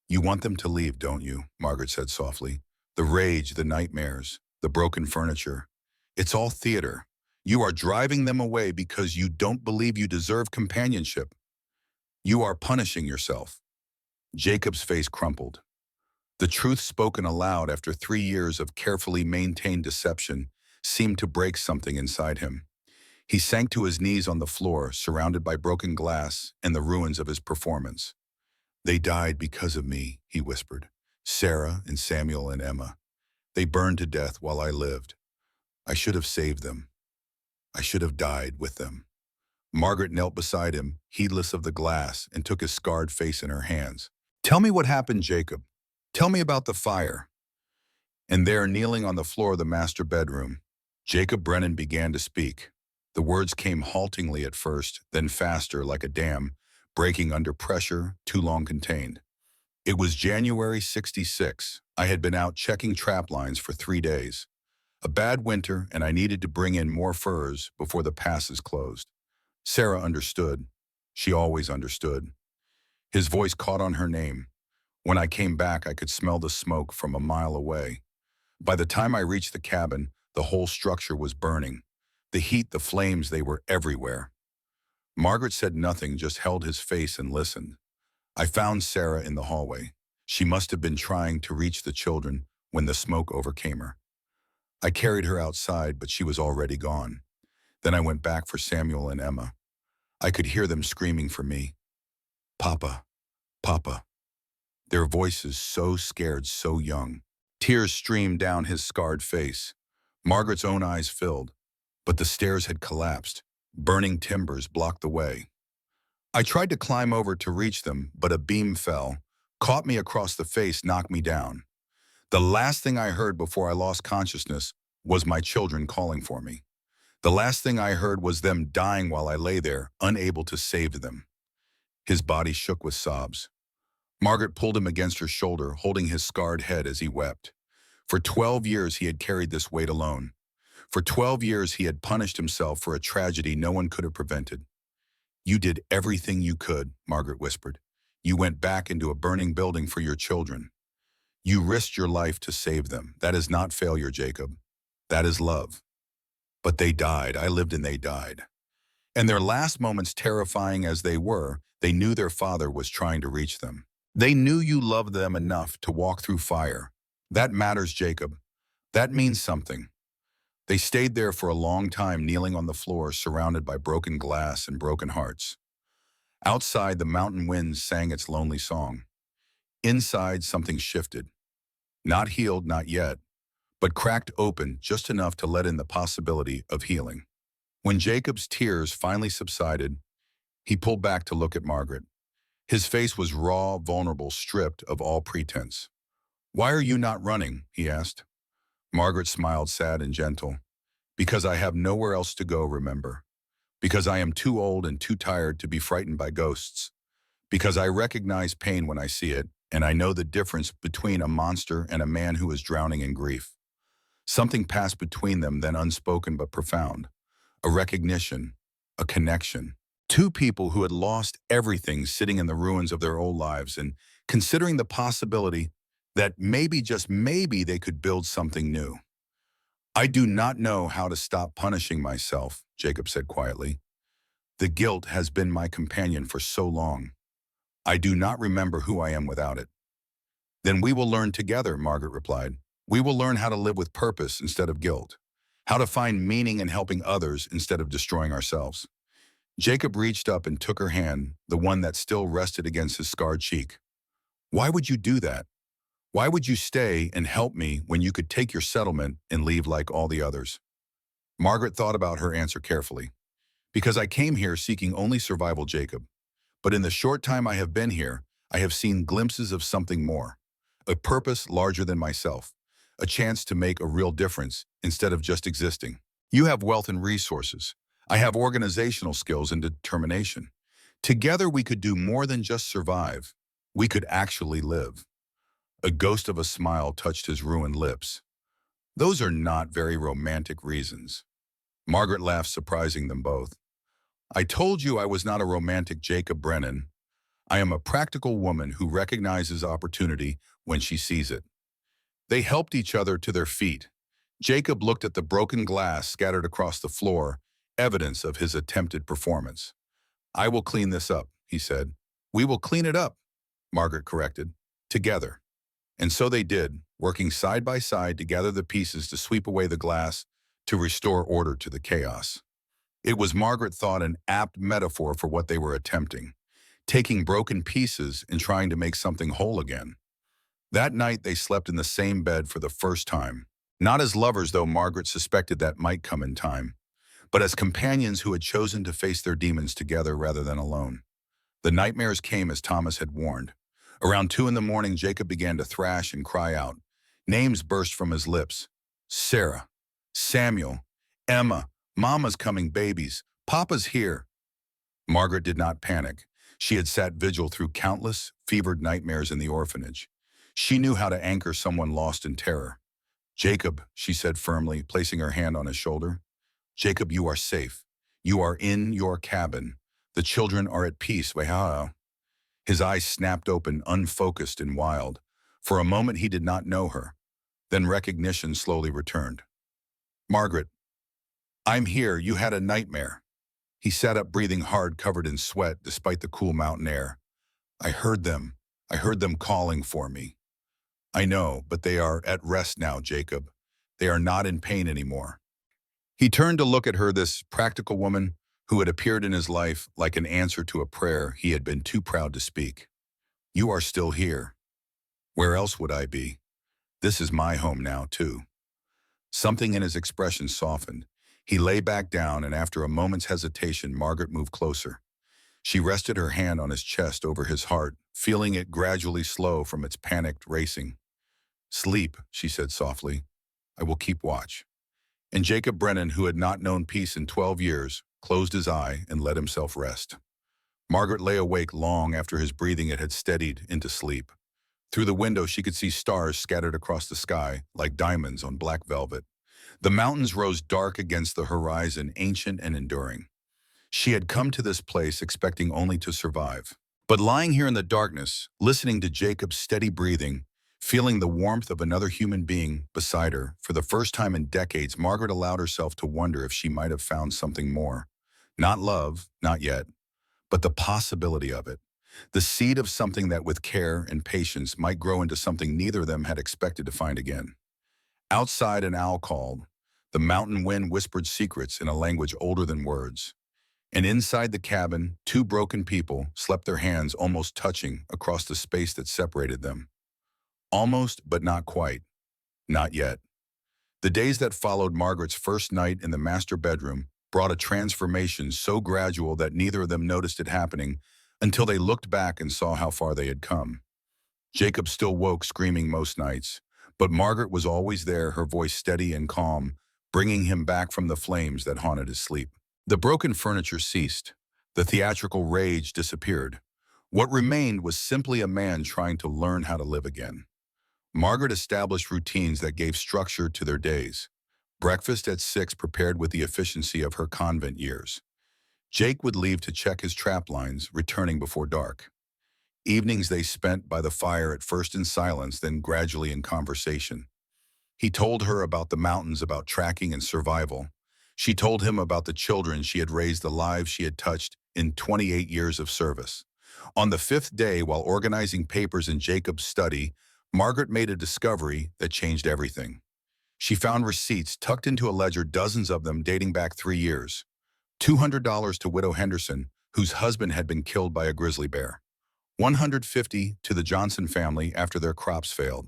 S1: "You want them to leave, don't you?" Margaret said softly. "The rage, the nightmares, the broken furniture. It's all theater. You are driving them away because you don't believe you deserve companionship. You are punishing yourself." Jacob's face crumpled. The truth spoken aloud after 3 years of carefully maintained deception seemed to break something inside him. He sank to his knees on the floor, surrounded by broken glass and the ruins of his performance. "They died because of me," he whispered. "Sarah and Samuel and Emma. They burned to death while I lived. I should have saved them. I should have died with them." Margaret knelt beside him, heedless of the glass, and took his scarred face in her hands. "Tell me what happened, Jacob. Tell me about the fire." And there, kneeling on the floor of the master bedroom, Jacob Brennan began to speak. The words came haltingly at first, then faster like a dam, breaking under pressure, too long contained. It was January '66. I had been out checking trap lines for 3 days. A bad winter, and I needed to bring in more furs before the passes closed. Sarah understood. She always understood. His voice caught on her name. When I came back, I could smell the smoke from a mile away. By the time I reached the cabin, the whole structure was burning. The heat, the flames, they were everywhere. Margaret said nothing, just held his face and listened. I found Sarah in the hallway. She must have been trying to reach the children when the smoke overcame her. I carried her outside, but she was already gone. Then I went back for Samuel and Emma. I could hear them screaming for me. Papa, Papa. Their voices so scared, so young. Tears streamed down his scarred face. Margaret's own eyes filled, but the stairs had collapsed. Burning timbers blocked the way. I tried to climb over to reach them, but a beam fell, caught me across the face, knocked me down. The last thing I heard before I lost consciousness was my children calling for me. The last thing I heard was them dying while I lay there, unable to save them. His body shook with sobs. Margaret pulled him against her shoulder, holding his scarred head as he wept. For 12 years he had carried this weight alone. For 12 years he had punished himself for a tragedy no one could have prevented. You did everything you could, Margaret whispered. You went back into a burning building for your children. You risked your life to save them. That is not failure, Jacob. That is love. But they died. I lived and they died. And their last moments, terrifying as they were, they knew their father was trying to reach them. They knew you loved them enough to walk through fire. That matters, Jacob. That means something. They stayed there for a long time, kneeling on the floor, surrounded by broken glass and broken hearts. Outside, the mountain wind sang its lonely song. Inside, something shifted. Not healed, not yet, but cracked open just enough to let in the possibility of healing. When Jacob's tears finally subsided, he pulled back to look at Margaret. His face was raw, vulnerable, stripped of all pretense. "Why are you not running?" he asked. Margaret smiled, sad and gentle. "Because I have nowhere else to go, remember. Because I am too old and too tired to be frightened by ghosts. Because I recognize pain when I see it, and I know the difference between a monster and a man who is drowning in grief." Something passed between them, then unspoken but profound. A recognition, a connection. Two people who had lost everything sitting in the ruins of their old lives and considering the possibility that maybe, just maybe, they could build something new. "I do not know how to stop punishing myself," Jacob said quietly. "The guilt has been my companion for so long. I do not remember who I am without it." "Then we will learn together," Margaret replied. "We will learn how to live with purpose instead of guilt, how to find meaning in helping others instead of destroying ourselves." Jacob reached up and took her hand, the one that still rested against his scarred cheek. "Why would you do that? Why would you stay and help me when you could take your settlement and leave like all the others?" Margaret thought about her answer carefully. "Because I came here seeking only survival, Jacob. But in the short time I have been here, I have seen glimpses of something more. A purpose larger than myself. A chance to make a real difference instead of just existing. You have wealth and resources. I have organizational skills and determination. Together we could do more than just survive. We could actually live." A ghost of a smile touched his ruined lips. "Those are not very romantic reasons." Margaret laughed, surprising them both. "I told you I was not a romantic, Jacob Brennan. I am a practical woman who recognizes opportunity when she sees it." They helped each other to their feet. Jacob looked at the broken glass scattered across the floor, evidence of his attempted performance. "I will clean this up," he said. "We will clean it up," Margaret corrected. "Together." And so they did, working side by side to gather the pieces to sweep away the glass, to restore order to the chaos. It was, Margaret thought, an apt metaphor for what they were attempting, taking broken pieces and trying to make something whole again. That night they slept in the same bed for the first time. Not as lovers, though Margaret suspected that might come in time, but as companions who had chosen to face their demons together rather than alone. The nightmares came as Thomas had warned. Around 2 in the morning, Jacob began to thrash and cry out. Names burst from his lips. Sarah, Samuel, Emma, Mama's coming babies, Papa's here. Margaret did not panic. She had sat vigil through countless, fevered nightmares in the orphanage. She knew how to anchor someone lost in terror. Jacob, she said firmly, placing her hand on his shoulder. Jacob, you are safe. You are in your cabin. The children are at peace. Wow. His eyes snapped open, unfocused and wild. For a moment he did not know her. Then recognition slowly returned. Margaret, I'm here. You had a nightmare. He sat up, breathing hard, covered in sweat, despite the cool mountain air. I heard them. I heard them calling for me. I know, but they are at rest now, Jacob. They are not in pain anymore. He turned to look at her, this practical woman who had appeared in his life like an answer to a prayer he had been too proud to speak. You are still here. Where else would I be? This is my home now, too. Something in his expression softened. He lay back down, and after a moment's hesitation, Margaret moved closer. She rested her hand on his chest over his heart, feeling it gradually slow from its panicked racing. Sleep, she said softly. I will keep watch. And Jacob Brennan, who had not known peace in 12 years, closed his eye and let himself rest. Margaret lay awake long after his breathing had steadied into sleep. Through the window, she could see stars scattered across the sky like diamonds on black velvet. The mountains rose dark against the horizon, ancient and enduring. She had come to this place expecting only to survive. But lying here in the darkness, listening to Jacob's steady breathing, feeling the warmth of another human being beside her, for the first time in decades, Margaret allowed herself to wonder if she might have found something more. Not love, not yet, but the possibility of it. The seed of something that with care and patience might grow into something neither of them had expected to find again. Outside, an owl called. The mountain wind whispered secrets in a language older than words. And inside the cabin, two broken people slept, their hands almost touching across the space that separated them. Almost, but not quite. Not yet. The days that followed Margaret's first night in the master bedroom brought a transformation so gradual that neither of them noticed it happening until they looked back and saw how far they had come. Jacob still woke screaming most nights, but Margaret was always there, her voice steady and calm, bringing him back from the flames that haunted his sleep. The broken furniture ceased. The theatrical rage disappeared. What remained was simply a man trying to learn how to live again. Margaret established routines that gave structure to their days. Breakfast at 6, prepared with the efficiency of her convent years. Jake would leave to check his trap lines, returning before dark. Evenings they spent by the fire, at first in silence, then gradually in conversation. He told her about the mountains, about tracking and survival. She told him about the children she had raised, the lives she had touched in 28 years of service. On the 5th day, while organizing papers in Jacob's study, Margaret made a discovery that changed everything. She found receipts tucked into a ledger, dozens of them dating back 3 years. $200 to widow Henderson, whose husband had been killed by a grizzly bear. $150 to the Johnson family after their crops failed.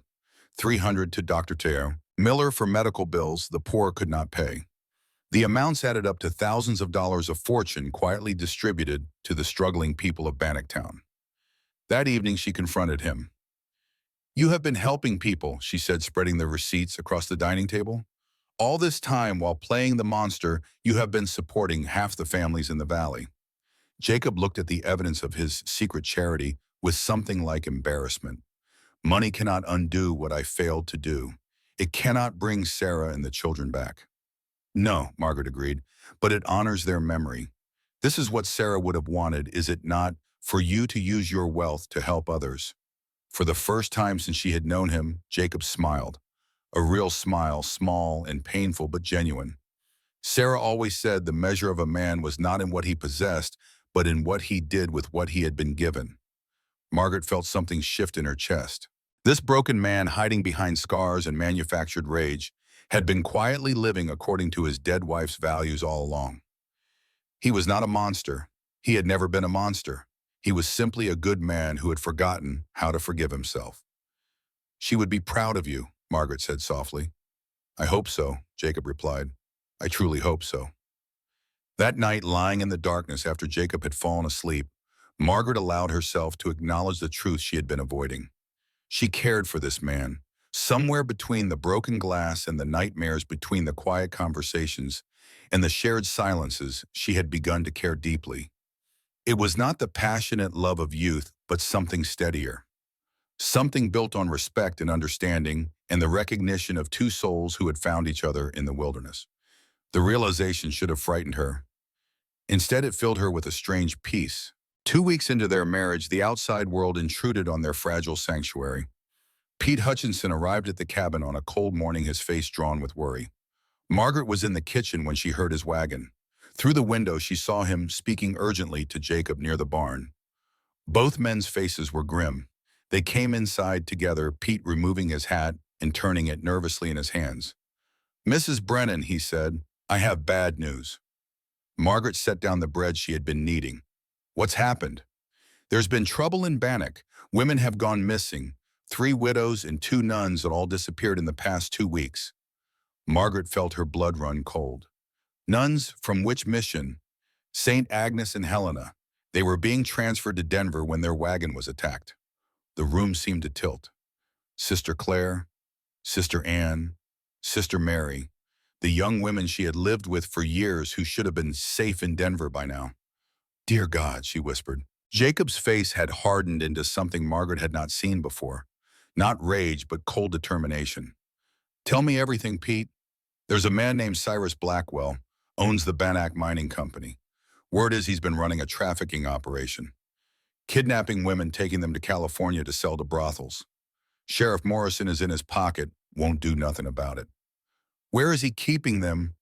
S1: $300 to Dr. Teo Miller for medical bills the poor could not pay. The amounts added up to thousands of dollars, of fortune quietly distributed to the struggling people of Bannocktown. That evening she confronted him. You have been helping people, she said, spreading the receipts across the dining table. All this time, while playing the monster, you have been supporting half the families in the valley. Jacob looked at the evidence of his secret charity with something like embarrassment. Money cannot undo what I failed to do. It cannot bring Sarah and the children back. No, Margaret agreed, but it honors their memory. This is what Sarah would have wanted, is it not, for you to use your wealth to help others? For the first time since she had known him, Jacob smiled. A real smile, small and painful but genuine. Sarah always said the measure of a man was not in what he possessed, but in what he did with what he had been given. Margaret felt something shift in her chest. This broken man, hiding behind scars and manufactured rage, had been quietly living according to his dead wife's values all along. He was not a monster. He had never been a monster. He was simply a good man who had forgotten how to forgive himself. She would be proud of you, Margaret said softly. I hope so, Jacob replied. I truly hope so. That night, lying in the darkness after Jacob had fallen asleep, Margaret allowed herself to acknowledge the truth she had been avoiding. She cared for this man, Somewhere between the broken glass and the nightmares, between the quiet conversations and the shared silences, she had begun to care deeply. It was not the passionate love of youth, but something steadier. Something built on respect and understanding and the recognition of two souls who had found each other in the wilderness. The realization should have frightened her. Instead, it filled her with a strange peace. 2 weeks into their marriage, the outside world intruded on their fragile sanctuary. Pete Hutchinson arrived at the cabin on a cold morning, his face drawn with worry. Margaret was in the kitchen when she heard his wagon. Through the window, she saw him speaking urgently to Jacob near the barn. Both men's faces were grim. They came inside together, Pete removing his hat and turning it nervously in his hands. "Mrs. Brennan," he said, "I have bad news." Margaret set down the bread she had been kneading. "What's happened?" "There's been trouble in Bannock. Women have gone missing. 3 widows and 2 nuns had all disappeared in the past 2 weeks. Margaret felt her blood run cold. Nuns from which mission? St. Agnes and Helena. They were being transferred to Denver when their wagon was attacked. The room seemed to tilt. Sister Claire, Sister Anne, Sister Mary, the young women she had lived with for years who should have been safe in Denver by now. "Dear God," she whispered. Jacob's face had hardened into something Margaret had not seen before. Not rage, but cold determination. "Tell me everything, Pete." "There's a man named Cyrus Blackwell, owns the Bannock Mining Company. Word is he's been running a trafficking operation. Kidnapping women, taking them to California to sell to brothels. Sheriff Morrison is in his pocket, won't do nothing about it." "Where is he keeping them?"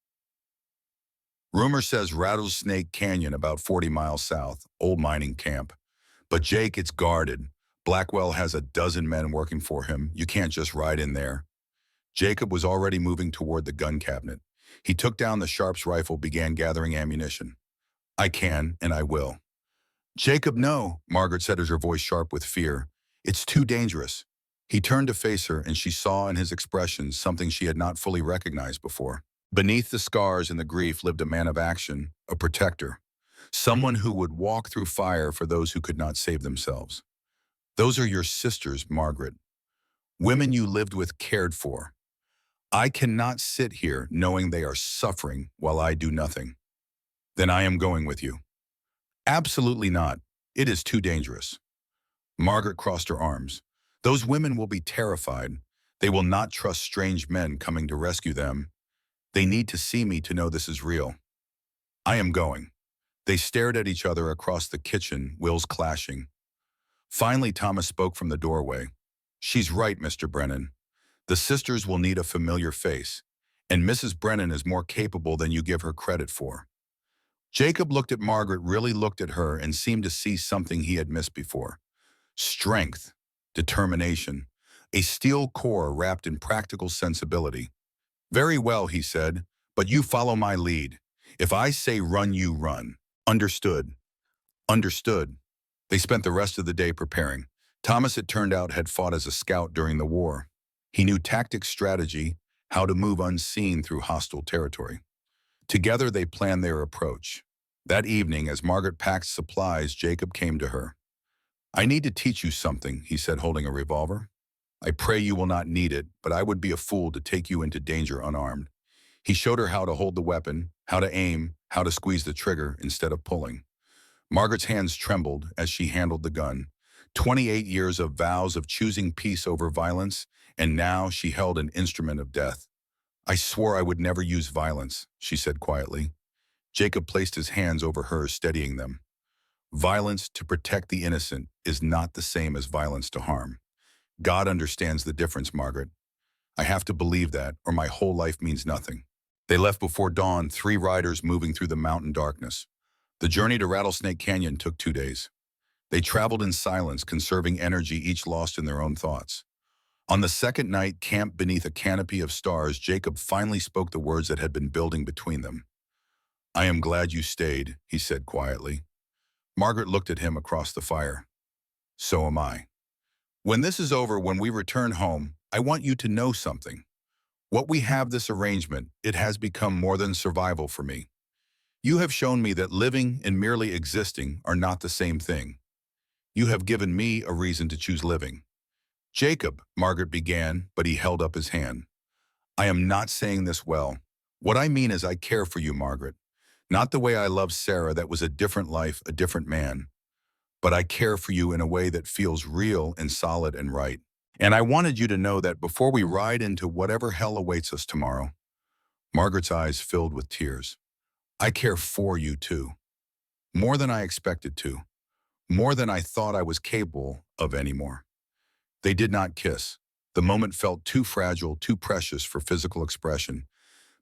S1: "Rumor says Rattlesnake Canyon, about 40 miles south, old mining camp. But Jake, it's guarded. Blackwell has a dozen men working for him. You can't just ride in there." Jacob was already moving toward the gun cabinet. He took down the Sharps rifle, began gathering ammunition. "I can, and I will." "Jacob, no," Margaret said, as her voice sharp with fear. "It's too dangerous." He turned to face her, and she saw in his expression something she had not fully recognized before. Beneath the scars and the grief lived a man of action, a protector, someone who would walk through fire for those who could not save themselves. "Those are your sisters, Margaret. Women you lived with, cared for. I cannot sit here knowing they are suffering while I do nothing." "Then I am going with you." "Absolutely not. It is too dangerous." Margaret crossed her arms. "Those women will be terrified. They will not trust strange men coming to rescue them. They need to see me to know this is real." "I am going." They stared at each other across the kitchen, wills clashing. Finally, Thomas spoke from the doorway. "She's right, Mr. Brennan. The sisters will need a familiar face, and Mrs. Brennan is more capable than you give her credit for." Jacob looked at Margaret, really looked at her, and seemed to see something he had missed before. Strength, determination, a steel core wrapped in practical sensibility. "Very well," he said, "but you follow my lead. If I say run, you run." "Understood." "Understood." They spent the rest of the day preparing. Thomas, it turned out, had fought as a scout during the war. He knew tactics, strategy, how to move unseen through hostile territory. Together they planned their approach. That evening, as Margaret packed supplies, Jacob came to her. "I need to teach you something," he said, holding a revolver. "I pray you will not need it, but I would be a fool to take you into danger unarmed." He showed her how to hold the weapon, how to aim, how to squeeze the trigger instead of pulling. Margaret's hands trembled as she handled the gun. 28 years of vows of choosing peace over violence, and now she held an instrument of death. "I swore I would never use violence," she said quietly. Jacob placed his hands over hers, steadying them. "Violence to protect the innocent is not the same as violence to harm. God understands the difference, Margaret. I have to believe that, or my whole life means nothing." They left before dawn, 3 riders moving through the mountain darkness. The journey to Rattlesnake Canyon took 2 days. They traveled in silence, conserving energy, each lost in their own thoughts. On the second night, camped beneath a canopy of stars, Jacob finally spoke the words that had been building between them. "I am glad you stayed," he said quietly. Margaret looked at him across the fire. "So am I. When this is over, when we return home, I want you to know something. What we have, this arrangement, it has become more than survival for me. You have shown me that living and merely existing are not the same thing. You have given me a reason to choose living." Jacob, Margaret began, but he held up his hand. I am not saying this well. What I mean is I care for you, Margaret. Not the way I love Sarah, that was a different life, a different man. But I care for you in a way that feels real and solid and right. And I wanted you to know that before we ride into whatever hell awaits us tomorrow. Margaret's eyes filled with tears. I care for you too. More than I expected to. More than I thought I was capable of anymore. They did not kiss. The moment felt too fragile, too precious for physical expression.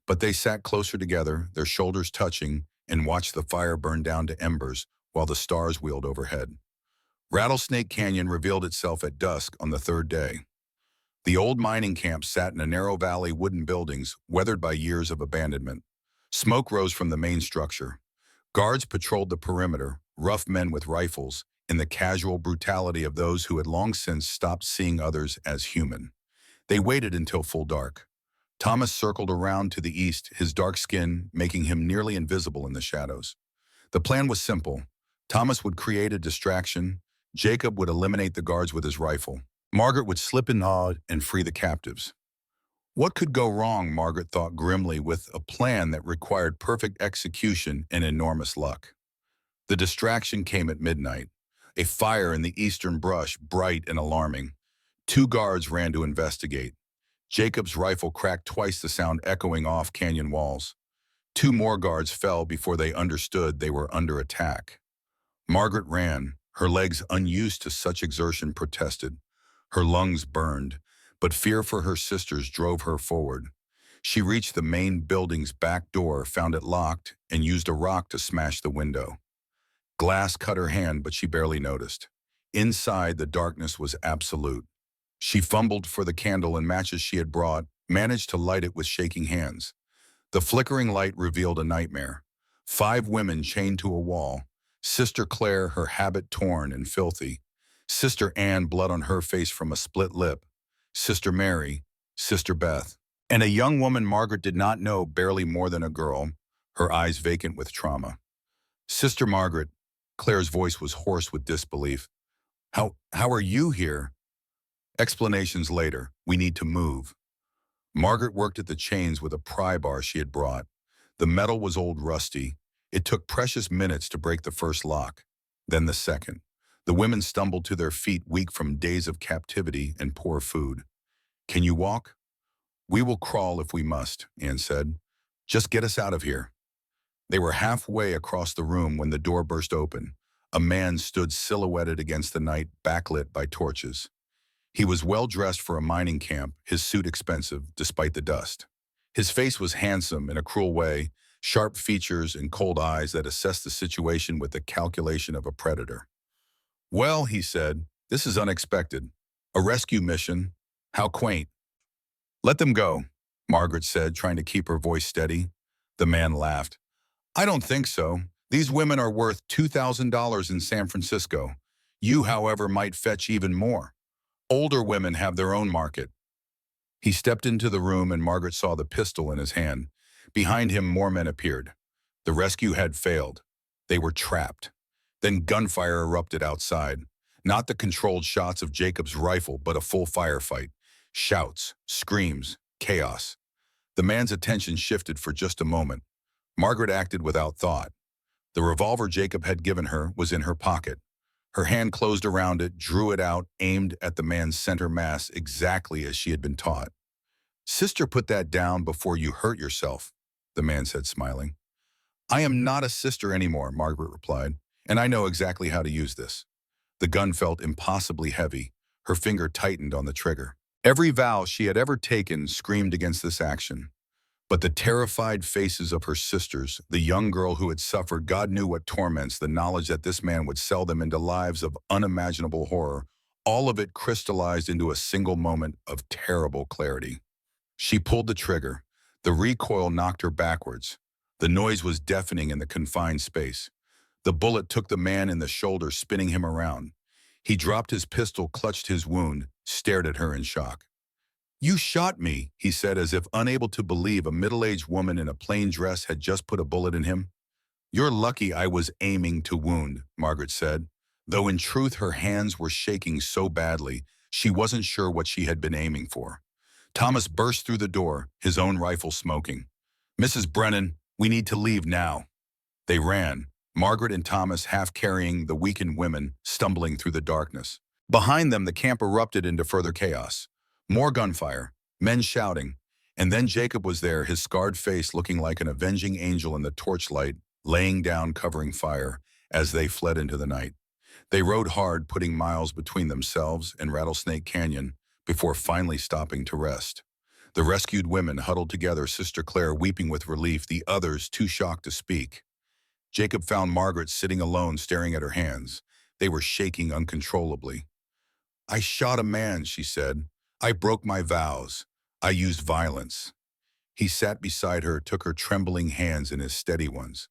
S1: But they sat closer together, their shoulders touching, and watched the fire burn down to embers while the stars wheeled overhead. Rattlesnake Canyon revealed itself at dusk on the third day. The old mining camp sat in a narrow valley, wooden buildings, weathered by years of abandonment. Smoke rose from the main structure. Guards patrolled the perimeter, rough men with rifles, in the casual brutality of those who had long since stopped seeing others as human. They waited until full dark. Thomas circled around to the east, his dark skin making him nearly invisible in the shadows. The plan was simple. Thomas would create a distraction. Jacob would eliminate the guards with his rifle. Margaret would slip in and free the captives. What could go wrong, Margaret thought grimly, with a plan that required perfect execution and enormous luck. The distraction came at midnight. A fire in the eastern brush, bright and alarming. Two guards ran to investigate. Jacob's rifle cracked twice the sound echoing off canyon walls. Two more guards fell before they understood they were under attack. Margaret ran, her legs unused to such exertion protested. Her lungs burned, but fear for her sisters drove her forward. She reached the main building's back door, found it locked, and used a rock to smash the window. Glass cut her hand, but she barely noticed. Inside, the darkness was absolute. She fumbled for the candle and matches she had brought, managed to light it with shaking hands. The flickering light revealed a nightmare. 5 women chained to a wall. Sister Claire, her habit torn and filthy. Sister Anne, blood on her face from a split lip. Sister Mary, Sister Beth. And a young woman Margaret did not know, barely more than a girl, her eyes vacant with trauma. Sister Margaret, Claire's voice was hoarse with disbelief. How are you here? Explanations later. We need to move. Margaret worked at the chains with a pry bar she had brought. The metal was old, rusty. It took precious minutes to break the first lock, then the second. The women stumbled to their feet, weak from days of captivity and poor food. Can you walk? We will crawl if we must, Anne said. Just get us out of here. They were halfway across the room when the door burst open. A man stood silhouetted against the night, backlit by torches. He was well dressed for a mining camp, his suit expensive, despite the dust. His face was handsome in a cruel way, sharp features and cold eyes that assessed the situation with the calculation of a predator. Well, he said, this is unexpected. A rescue mission. How quaint. Let them go, Margaret said, trying to keep her voice steady. The man laughed. I don't think so. These women are worth $2,000 in San Francisco. You, however, might fetch even more. Older women have their own market. He stepped into the room and Margaret saw the pistol in his hand. Behind him, more men appeared. The rescue had failed. They were trapped. Then gunfire erupted outside. Not the controlled shots of Jacob's rifle, but a full firefight. Shouts, screams, chaos. The man's attention shifted for just a moment. Margaret acted without thought. The revolver Jacob had given her was in her pocket. Her hand closed around it, drew it out, aimed at the man's center mass exactly as she had been taught. Sister, put that down before you hurt yourself, the man said, smiling. I am not a sister anymore, Margaret replied, and I know exactly how to use this. The gun felt impossibly heavy. Her finger tightened on the trigger. Every vow she had ever taken screamed against this action. But the terrified faces of her sisters, the young girl who had suffered God knew what torments, the knowledge that this man would sell them into lives of unimaginable horror, all of it crystallized into a single moment of terrible clarity. She pulled the trigger. The recoil knocked her backwards. The noise was deafening in the confined space. The bullet took the man in the shoulder, spinning him around. He dropped his pistol, clutched his wound, stared at her in shock. You shot me, he said, as if unable to believe a middle-aged woman in a plain dress had just put a bullet in him. You're lucky I was aiming to wound, Margaret said, though in truth her hands were shaking so badly She wasn't sure what she had been aiming for. Thomas burst through the door, his own rifle smoking. "Mrs. Brennan, we need to leave now." They ran, Margaret and Thomas half carrying the weakened women, stumbling through the darkness. Behind them, the camp erupted into further chaos. More gunfire, men shouting, and then Jacob was there, his scarred face looking like an avenging angel in the torchlight, laying down covering fire as they fled into the night. They rode hard, putting miles between themselves and Rattlesnake Canyon before finally stopping to rest. The rescued women huddled together, Sister Claire weeping with relief, the others too shocked to speak. Jacob found Margaret sitting alone, staring at her hands. They were shaking uncontrollably. "I shot a man," she said. "I broke my vows. I used violence." He sat beside her, took her trembling hands in his steady ones.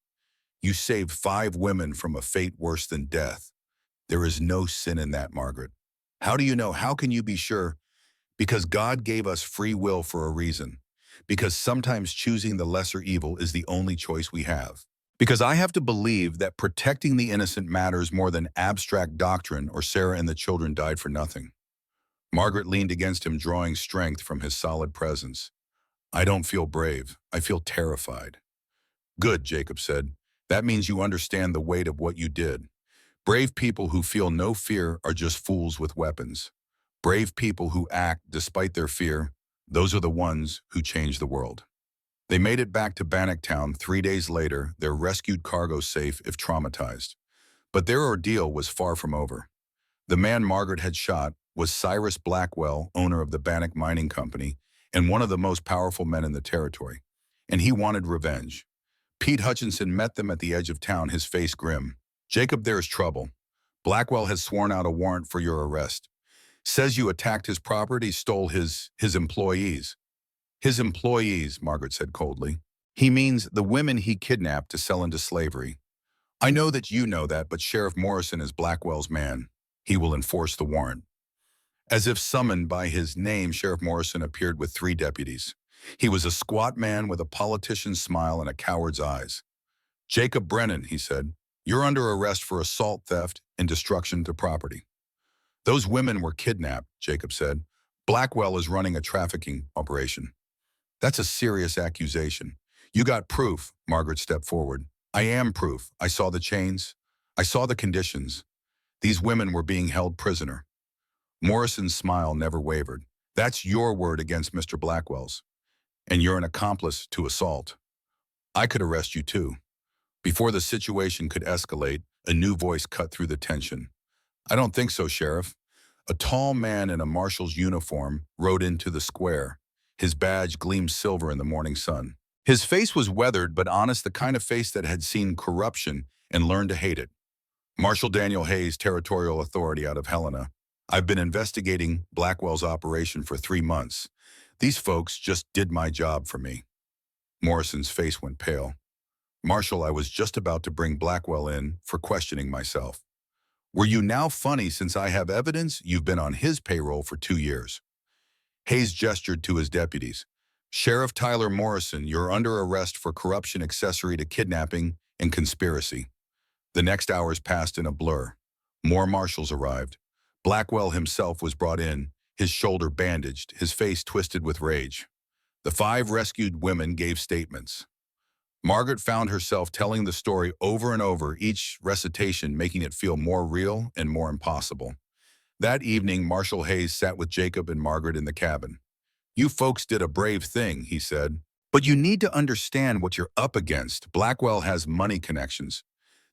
S1: "You saved 5 women from a fate worse than death. There is no sin in that, Margaret." "How do you know? How can you be sure?" "Because God gave us free will for a reason. Because sometimes choosing the lesser evil is the only choice we have. Because I have to believe that protecting the innocent matters more than abstract doctrine, or Sarah and the children died for nothing." Margaret leaned against him, drawing strength from his solid presence. "I don't feel brave. I feel terrified." "Good," Jacob said. "That means you understand the weight of what you did. Brave people who feel no fear are just fools with weapons. Brave people who act despite their fear, those are the ones who change the world." They made it back to Bannocktown 3 days later, their rescued cargo safe if traumatized. But their ordeal was far from over. The man Margaret had shot was Cyrus Blackwell, owner of the Bannock Mining Company, and one of the most powerful men in the territory. And he wanted revenge. Pete Hutchinson met them at the edge of town, his face grim. "Jacob, there is trouble. Blackwell has sworn out a warrant for your arrest. Says you attacked his property, stole his employees." "His employees," Margaret said coldly. "He means the women he kidnapped to sell into slavery. I know that you know that, but Sheriff Morrison is Blackwell's man. He will enforce the warrant." As if summoned by his name, Sheriff Morrison appeared with 3 deputies. He was a squat man with a politician's smile and a coward's eyes. "Jacob Brennan," he said, "you're under arrest for assault, theft, and destruction to property." "Those women were kidnapped," Jacob said. "Blackwell is running a trafficking operation." "That's a serious accusation. You got proof?" Margaret stepped forward. "I am proof. I saw the chains. I saw the conditions. These women were being held prisoner." Morrison's smile never wavered. "That's your word against Mr. Blackwell's. And you're an accomplice to assault. I could arrest you too." Before the situation could escalate, a new voice cut through the tension. "I don't think so, Sheriff." A tall man in a marshal's uniform rode into the square. His badge gleamed silver in the morning sun. His face was weathered but honest, the kind of face that had seen corruption and learned to hate it. "Marshal Daniel Hayes, Territorial Authority out of Helena. I've been investigating Blackwell's operation for 3 months. These folks just did my job for me." Morrison's face went pale. "Marshal, I was just about to bring Blackwell in for questioning myself." "Were you now funny since I have evidence you've been on his payroll for 2 years?" Hayes gestured to his deputies. "Sheriff Tyler Morrison, you're under arrest for corruption accessory to kidnapping and conspiracy." The next hours passed in a blur. More marshals arrived. Blackwell himself was brought in, his shoulder bandaged, his face twisted with rage. The 5 rescued women gave statements. Margaret found herself telling the story over and over, each recitation making it feel more real and more impossible. That evening, Marshal Hayes sat with Jacob and Margaret in the cabin. "You folks did a brave thing," he said. "But you need to understand what you're up against. Blackwell has money connections.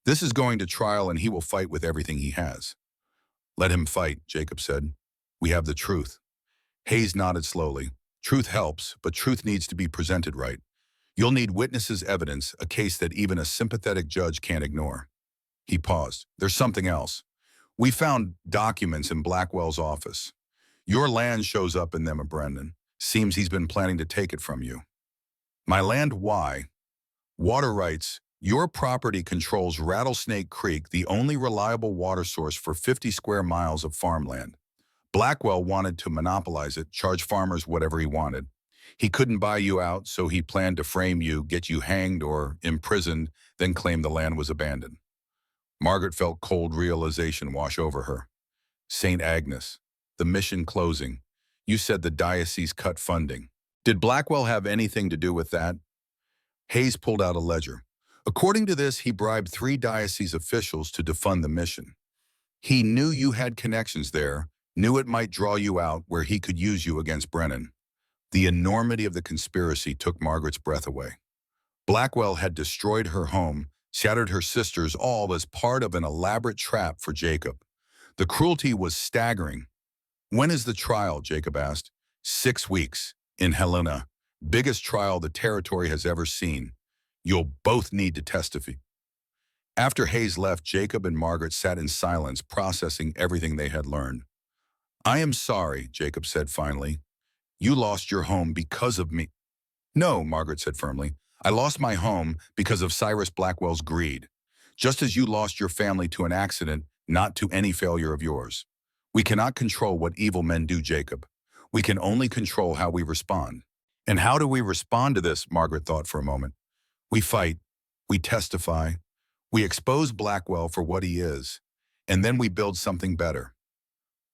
S1: This is going to trial and he will fight with everything he has." "Let him fight," Jacob said. "We have the truth." Hayes nodded slowly. "Truth helps, but truth needs to be presented right. You'll need witnesses' evidence, a case that even a sympathetic judge can't ignore." He paused. "There's something else. We found documents in Blackwell's office. Your land shows up in them, Brendan. Seems he's been planning to take it from you." "My land, why?" "Water rights. Your property controls Rattlesnake Creek, the only reliable water source for 50 square miles of farmland. Blackwell wanted to monopolize it, charge farmers whatever he wanted. He couldn't buy you out, so he planned to frame you, get you hanged or imprisoned, then claim the land was abandoned." Margaret felt cold realization wash over her. St. Agnes. the mission closing. You said the diocese cut funding. Did Blackwell have anything to do with that? Hayes pulled out a ledger. According to this, he bribed 3 diocese officials to defund the mission. He knew you had connections there, knew it might draw you out where he could use you against Brennan. The enormity of the conspiracy took Margaret's breath away. Blackwell had destroyed her home, shattered her sisters, all as part of an elaborate trap for Jacob. The cruelty was staggering. When is the trial? Jacob asked. 6 weeks, in Helena. Biggest trial the territory has ever seen. You'll both need to testify. After Hayes left, Jacob and Margaret sat in silence, processing everything they had learned. I am sorry, Jacob said finally. You lost your home because of me. No, Margaret said firmly. I lost my home because of Cyrus Blackwell's greed. Just as you lost your family to an accident, not to any failure of yours. We cannot control what evil men do, Jacob. We can only control how we respond. And how do we respond to this? Margaret thought for a moment. We fight. We testify. We expose Blackwell for what he is. And then we build something better.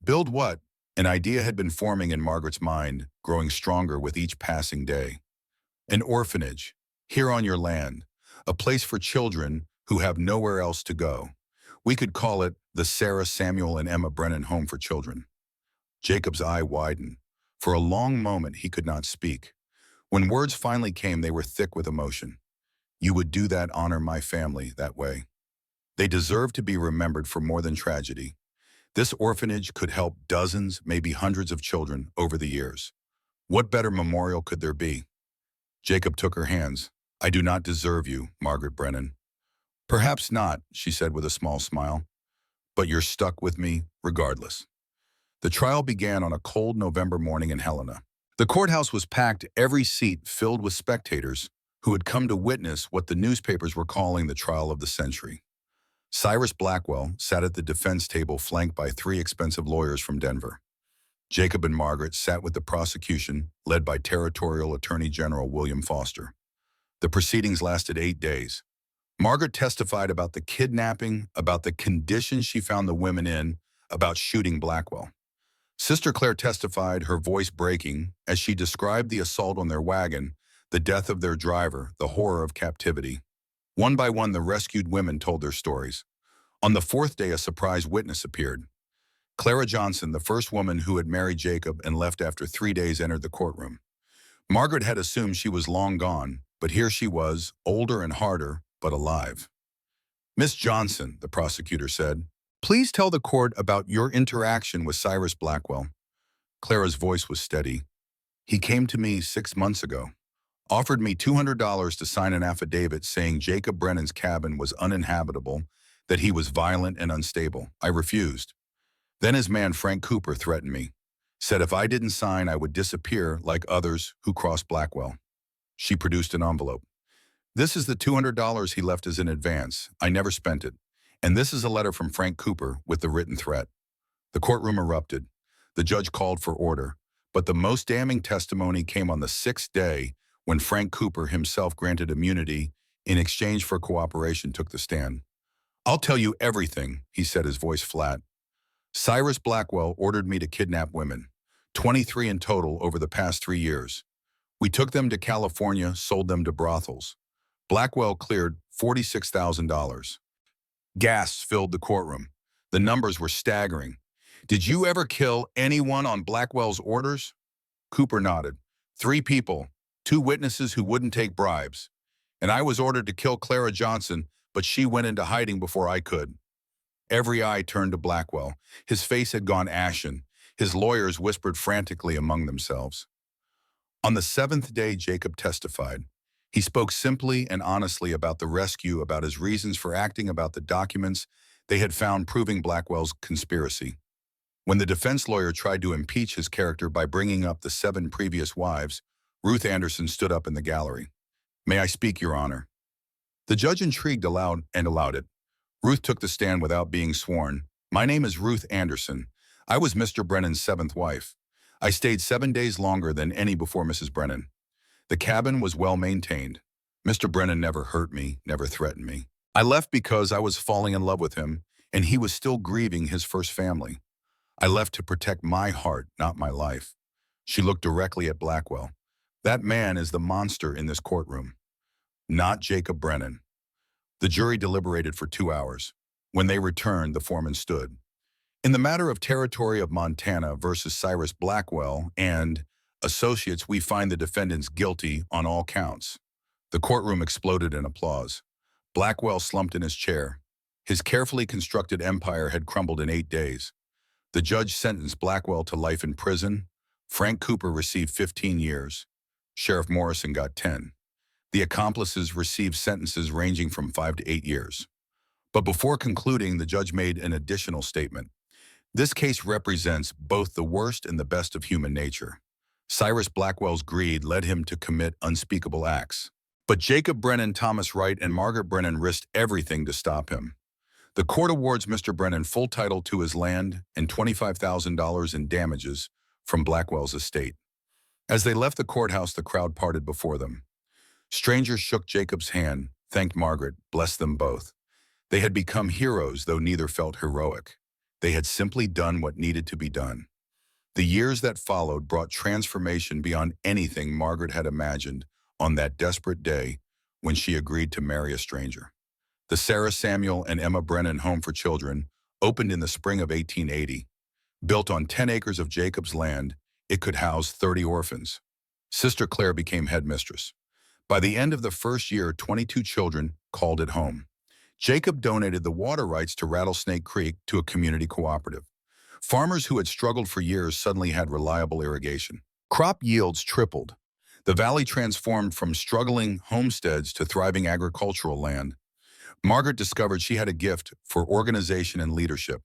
S1: Build what? An idea had been forming in Margaret's mind, growing stronger with each passing day. An orphanage, here on your land, a place for children who have nowhere else to go. We could call it the Sarah, Samuel, and Emma Brennan Home for Children. Jacob's eye widened. For a long moment, he could not speak. When words finally came, they were thick with emotion. You would do that, honor my family that way. They deserve to be remembered for more than tragedy. This orphanage could help dozens, maybe hundreds of children over the years. What better memorial could there be? Jacob took her hands. I do not deserve you, Margaret Brennan. Perhaps not, she said with a small smile. But you're stuck with me regardless. The trial began on a cold November morning in Helena. The courthouse was packed, every seat filled with spectators who had come to witness what the newspapers were calling the trial of the century. Cyrus Blackwell sat at the defense table flanked by 3 expensive lawyers from Denver. Jacob and Margaret sat with the prosecution, led by Territorial Attorney General William Foster. The proceedings lasted 8 days. Margaret testified about the kidnapping, about the conditions she found the women in, about shooting Blackwell. Sister Claire testified, her voice breaking, as she described the assault on their wagon, the death of their driver, the horror of captivity. One by one, the rescued women told their stories. On the 4th day, a surprise witness appeared. Clara Johnson, the first woman who had married Jacob and left after 3 days, entered the courtroom. Margaret had assumed she was long gone, but here she was, older and harder, but alive. Miss Johnson, the prosecutor said, please tell the court about your interaction with Cyrus Blackwell. Clara's voice was steady. He came to me 6 months ago, offered me $200 to sign an affidavit saying Jacob Brennan's cabin was uninhabitable, that he was violent and unstable. I refused. Then his man Frank Cooper threatened me, said if I didn't sign, I would disappear like others who crossed Blackwell. She produced an envelope. This is the $200 he left as an advance. I never spent it. And this is a letter from Frank Cooper with the written threat. The courtroom erupted. The judge called for order. But the most damning testimony came on the 6th day when Frank Cooper, himself granted immunity in exchange for cooperation, took the stand. I'll tell you everything, he said, his voice flat. Cyrus Blackwell ordered me to kidnap women, 23 in total over the past 3 years. We took them to California, sold them to brothels. Blackwell cleared $46,000. Gasps filled the courtroom. The numbers were staggering. Did you ever kill anyone on Blackwell's orders? Cooper nodded. 3 people, 2 witnesses who wouldn't take bribes. And I was ordered to kill Clara Johnson, but she went into hiding before I could. Every eye turned to Blackwell. His face had gone ashen. His lawyers whispered frantically among themselves. On the 7th day, Jacob testified. He spoke simply and honestly about the rescue, about his reasons for acting, about the documents they had found proving Blackwell's conspiracy. When the defense lawyer tried to impeach his character by bringing up the 7 previous wives, Ruth Anderson stood up in the gallery. May I speak, Your Honor? The judge, intrigued, allowed it. Ruth took the stand without being sworn. My name is Ruth Anderson. I was Mr. Brennan's 7th wife. I stayed 7 days longer than any before Mrs. Brennan. The cabin was well maintained. Mr. Brennan never hurt me, never threatened me. I left because I was falling in love with him, and he was still grieving his first family. I left to protect my heart, not my life." She looked directly at Blackwell. "That man is the monster in this courtroom, not Jacob Brennan." The jury deliberated for 2 hours. When they returned, the foreman stood. "In the matter of territory of Montana versus Cyrus Blackwell and associates, we find the defendants guilty on all counts." The courtroom exploded in applause. Blackwell slumped in his chair. His carefully constructed empire had crumbled in 8 days. The judge sentenced Blackwell to life in prison. Frank Cooper received 15 years. Sheriff Morrison got 10. The accomplices received sentences ranging from 5 to 8 years. But before concluding, the judge made an additional statement. "This case represents both the worst and the best of human nature. Cyrus Blackwell's greed led him to commit unspeakable acts. But Jacob Brennan, Thomas Wright, and Margaret Brennan risked everything to stop him. The court awards Mr. Brennan full title to his land and $25,000 in damages from Blackwell's estate." As they left the courthouse, the crowd parted before them. Strangers shook Jacob's hand, thanked Margaret, blessed them both. They had become heroes, though neither felt heroic. They had simply done what needed to be done. The years that followed brought transformation beyond anything Margaret had imagined on that desperate day when she agreed to marry a stranger. The Sarah Samuel and Emma Brennan Home for Children opened in the spring of 1880. Built on 10 acres of Jacob's land, it could house 30 orphans. Sister Claire became headmistress. By the end of the first year, 22 children called it home. Jacob donated the water rights to Rattlesnake Creek to a community cooperative. Farmers who had struggled for years suddenly had reliable irrigation. Crop yields tripled. The valley transformed from struggling homesteads to thriving agricultural land. Margaret discovered she had a gift for organization and leadership.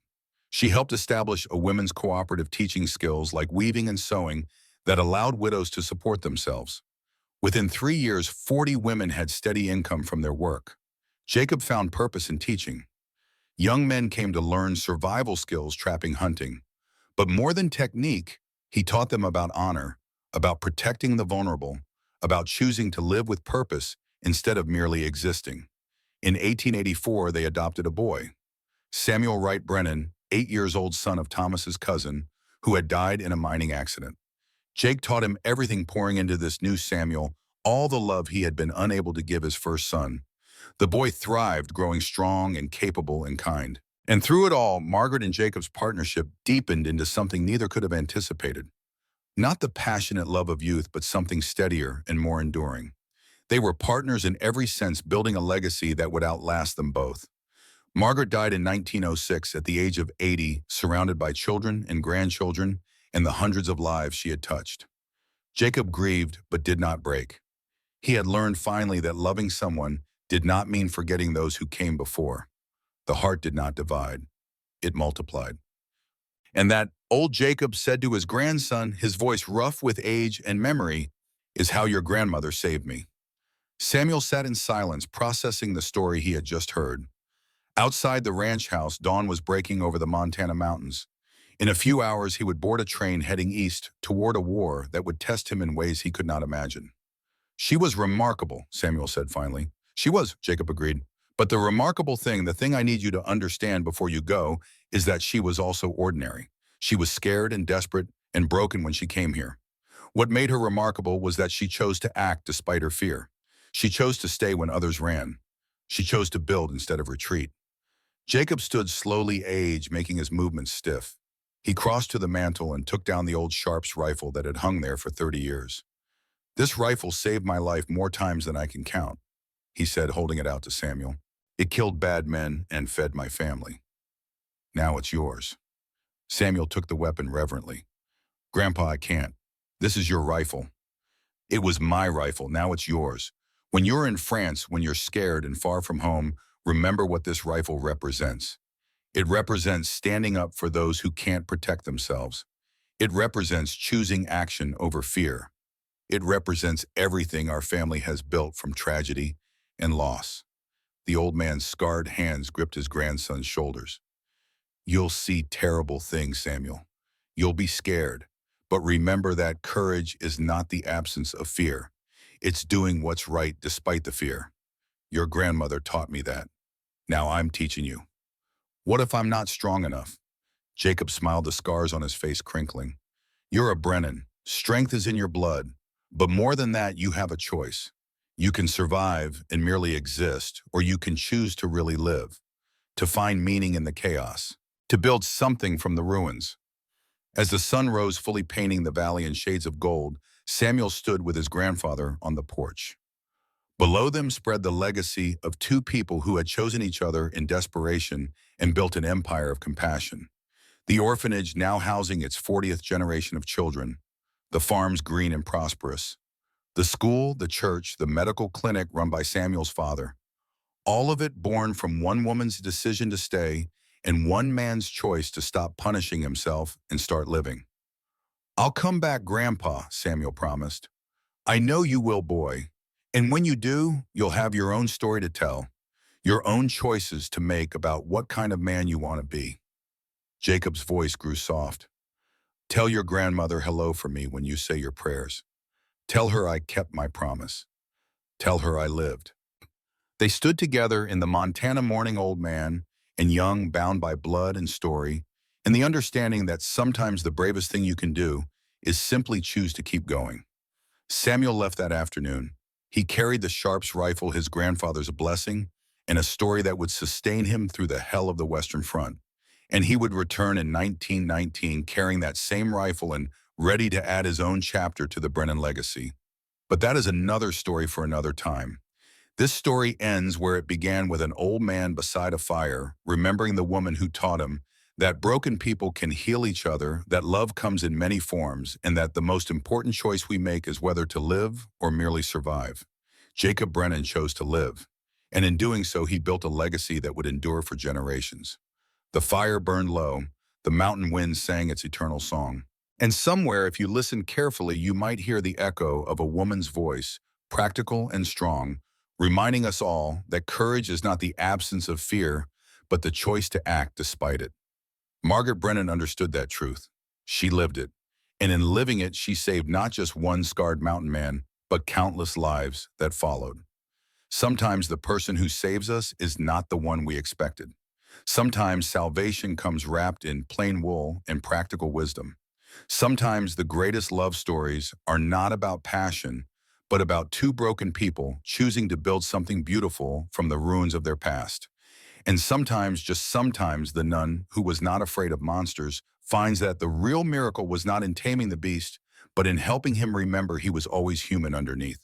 S1: She helped establish a women's cooperative teaching skills like weaving and sewing that allowed widows to support themselves. Within 3 years, 40 women had steady income from their work. Jacob found purpose in teaching. Young men came to learn survival skills trapping hunting. But more than technique, he taught them about honor, about protecting the vulnerable, about choosing to live with purpose instead of merely existing. In 1884, they adopted a boy, Samuel Wright Brennan, 8 years old son of Thomas's cousin, who had died in a mining accident. Jake taught him everything, pouring into this new Samuel all the love he had been unable to give his first son. The boy thrived, growing strong and capable and kind. And through it all, Margaret and Jacob's partnership deepened into something neither could have anticipated. Not the passionate love of youth, but something steadier and more enduring. They were partners in every sense, building a legacy that would outlast them both. Margaret died in 1906 at the age of 80, surrounded by children and grandchildren and the hundreds of lives she had touched. Jacob grieved but did not break. He had learned finally that loving someone did not mean forgetting those who came before. The heart did not divide, it multiplied. And that old Jacob said to his grandson, his voice rough with age and memory, "Is how your grandmother saved me." Samuel sat in silence, processing the story he had just heard. Outside the ranch house, dawn was breaking over the Montana mountains. In a few hours, he would board a train heading east toward a war that would test him in ways he could not imagine. "She was remarkable," Samuel said finally. "She was," Jacob agreed. "But the remarkable thing, the thing I need you to understand before you go, is that she was also ordinary. She was scared and desperate and broken when she came here. What made her remarkable was that she chose to act despite her fear. She chose to stay when others ran. She chose to build instead of retreat." Jacob stood slowly, age making his movements stiff. He crossed to the mantel and took down the old Sharps rifle that had hung there for 30 years. "This rifle saved my life more times than I can count," he said, holding it out to Samuel. "It killed bad men and fed my family. Now it's yours." Samuel took the weapon reverently. "Grandpa, I can't. This is your rifle." "It was my rifle. Now it's yours. When you're in France, when you're scared and far from home, remember what this rifle represents. It represents standing up for those who can't protect themselves. It represents choosing action over fear. It represents everything our family has built from tragedy and loss." The old man's scarred hands gripped his grandson's shoulders. "You'll see terrible things, Samuel. You'll be scared. But remember that courage is not the absence of fear. It's doing what's right despite the fear. Your grandmother taught me that. Now I'm teaching you. What if I'm not strong enough? Jacob smiled, the scars on his face crinkling. You're a Brennan. Strength is in your blood. But more than that, you have a choice. You can survive and merely exist, or you can choose to really live, to find meaning in the chaos, to build something from the ruins. As the sun rose, fully painting the valley in shades of gold, Samuel stood with his grandfather on the porch. Below them spread the legacy of two people who had chosen each other in desperation and built an empire of compassion. The orphanage now housing its 40th generation of children, the farms green and prosperous, the school, the church, the medical clinic run by Samuel's father, all of it born from one woman's decision to stay and one man's choice to stop punishing himself and start living. I'll come back, Grandpa, Samuel promised. I know you will, boy. And when you do, you'll have your own story to tell, your own choices to make about what kind of man you want to be. Jacob's voice grew soft. Tell your grandmother hello for me when you say your prayers. Tell her I kept my promise. Tell her I lived. They stood together in the Montana morning, old man and young, bound by blood and story, and the understanding that sometimes the bravest thing you can do is simply choose to keep going. Samuel left that afternoon. He carried the Sharps rifle, his grandfather's blessing, and a story that would sustain him through the hell of the Western Front. And he would return in 1919 carrying that same rifle and ready to add his own chapter to the Brennan legacy. But that is another story for another time. This story ends where it began, with an old man beside a fire, remembering the woman who taught him that broken people can heal each other, that love comes in many forms, and that the most important choice we make is whether to live or merely survive. Jacob Brennan chose to live, and in doing so, he built a legacy that would endure for generations. The fire burned low, the mountain wind sang its eternal song. And somewhere, if you listen carefully, you might hear the echo of a woman's voice, practical and strong, reminding us all that courage is not the absence of fear, but the choice to act despite it. Margaret Brennan understood that truth. She lived it. And in living it, she saved not just one scarred mountain man, but countless lives that followed. Sometimes the person who saves us is not the one we expected. Sometimes salvation comes wrapped in plain wool and practical wisdom. Sometimes the greatest love stories are not about passion, but about two broken people choosing to build something beautiful from the ruins of their past. And sometimes, just sometimes, the nun, who was not afraid of monsters, finds that the real miracle was not in taming the beast, but in helping him remember he was always human underneath.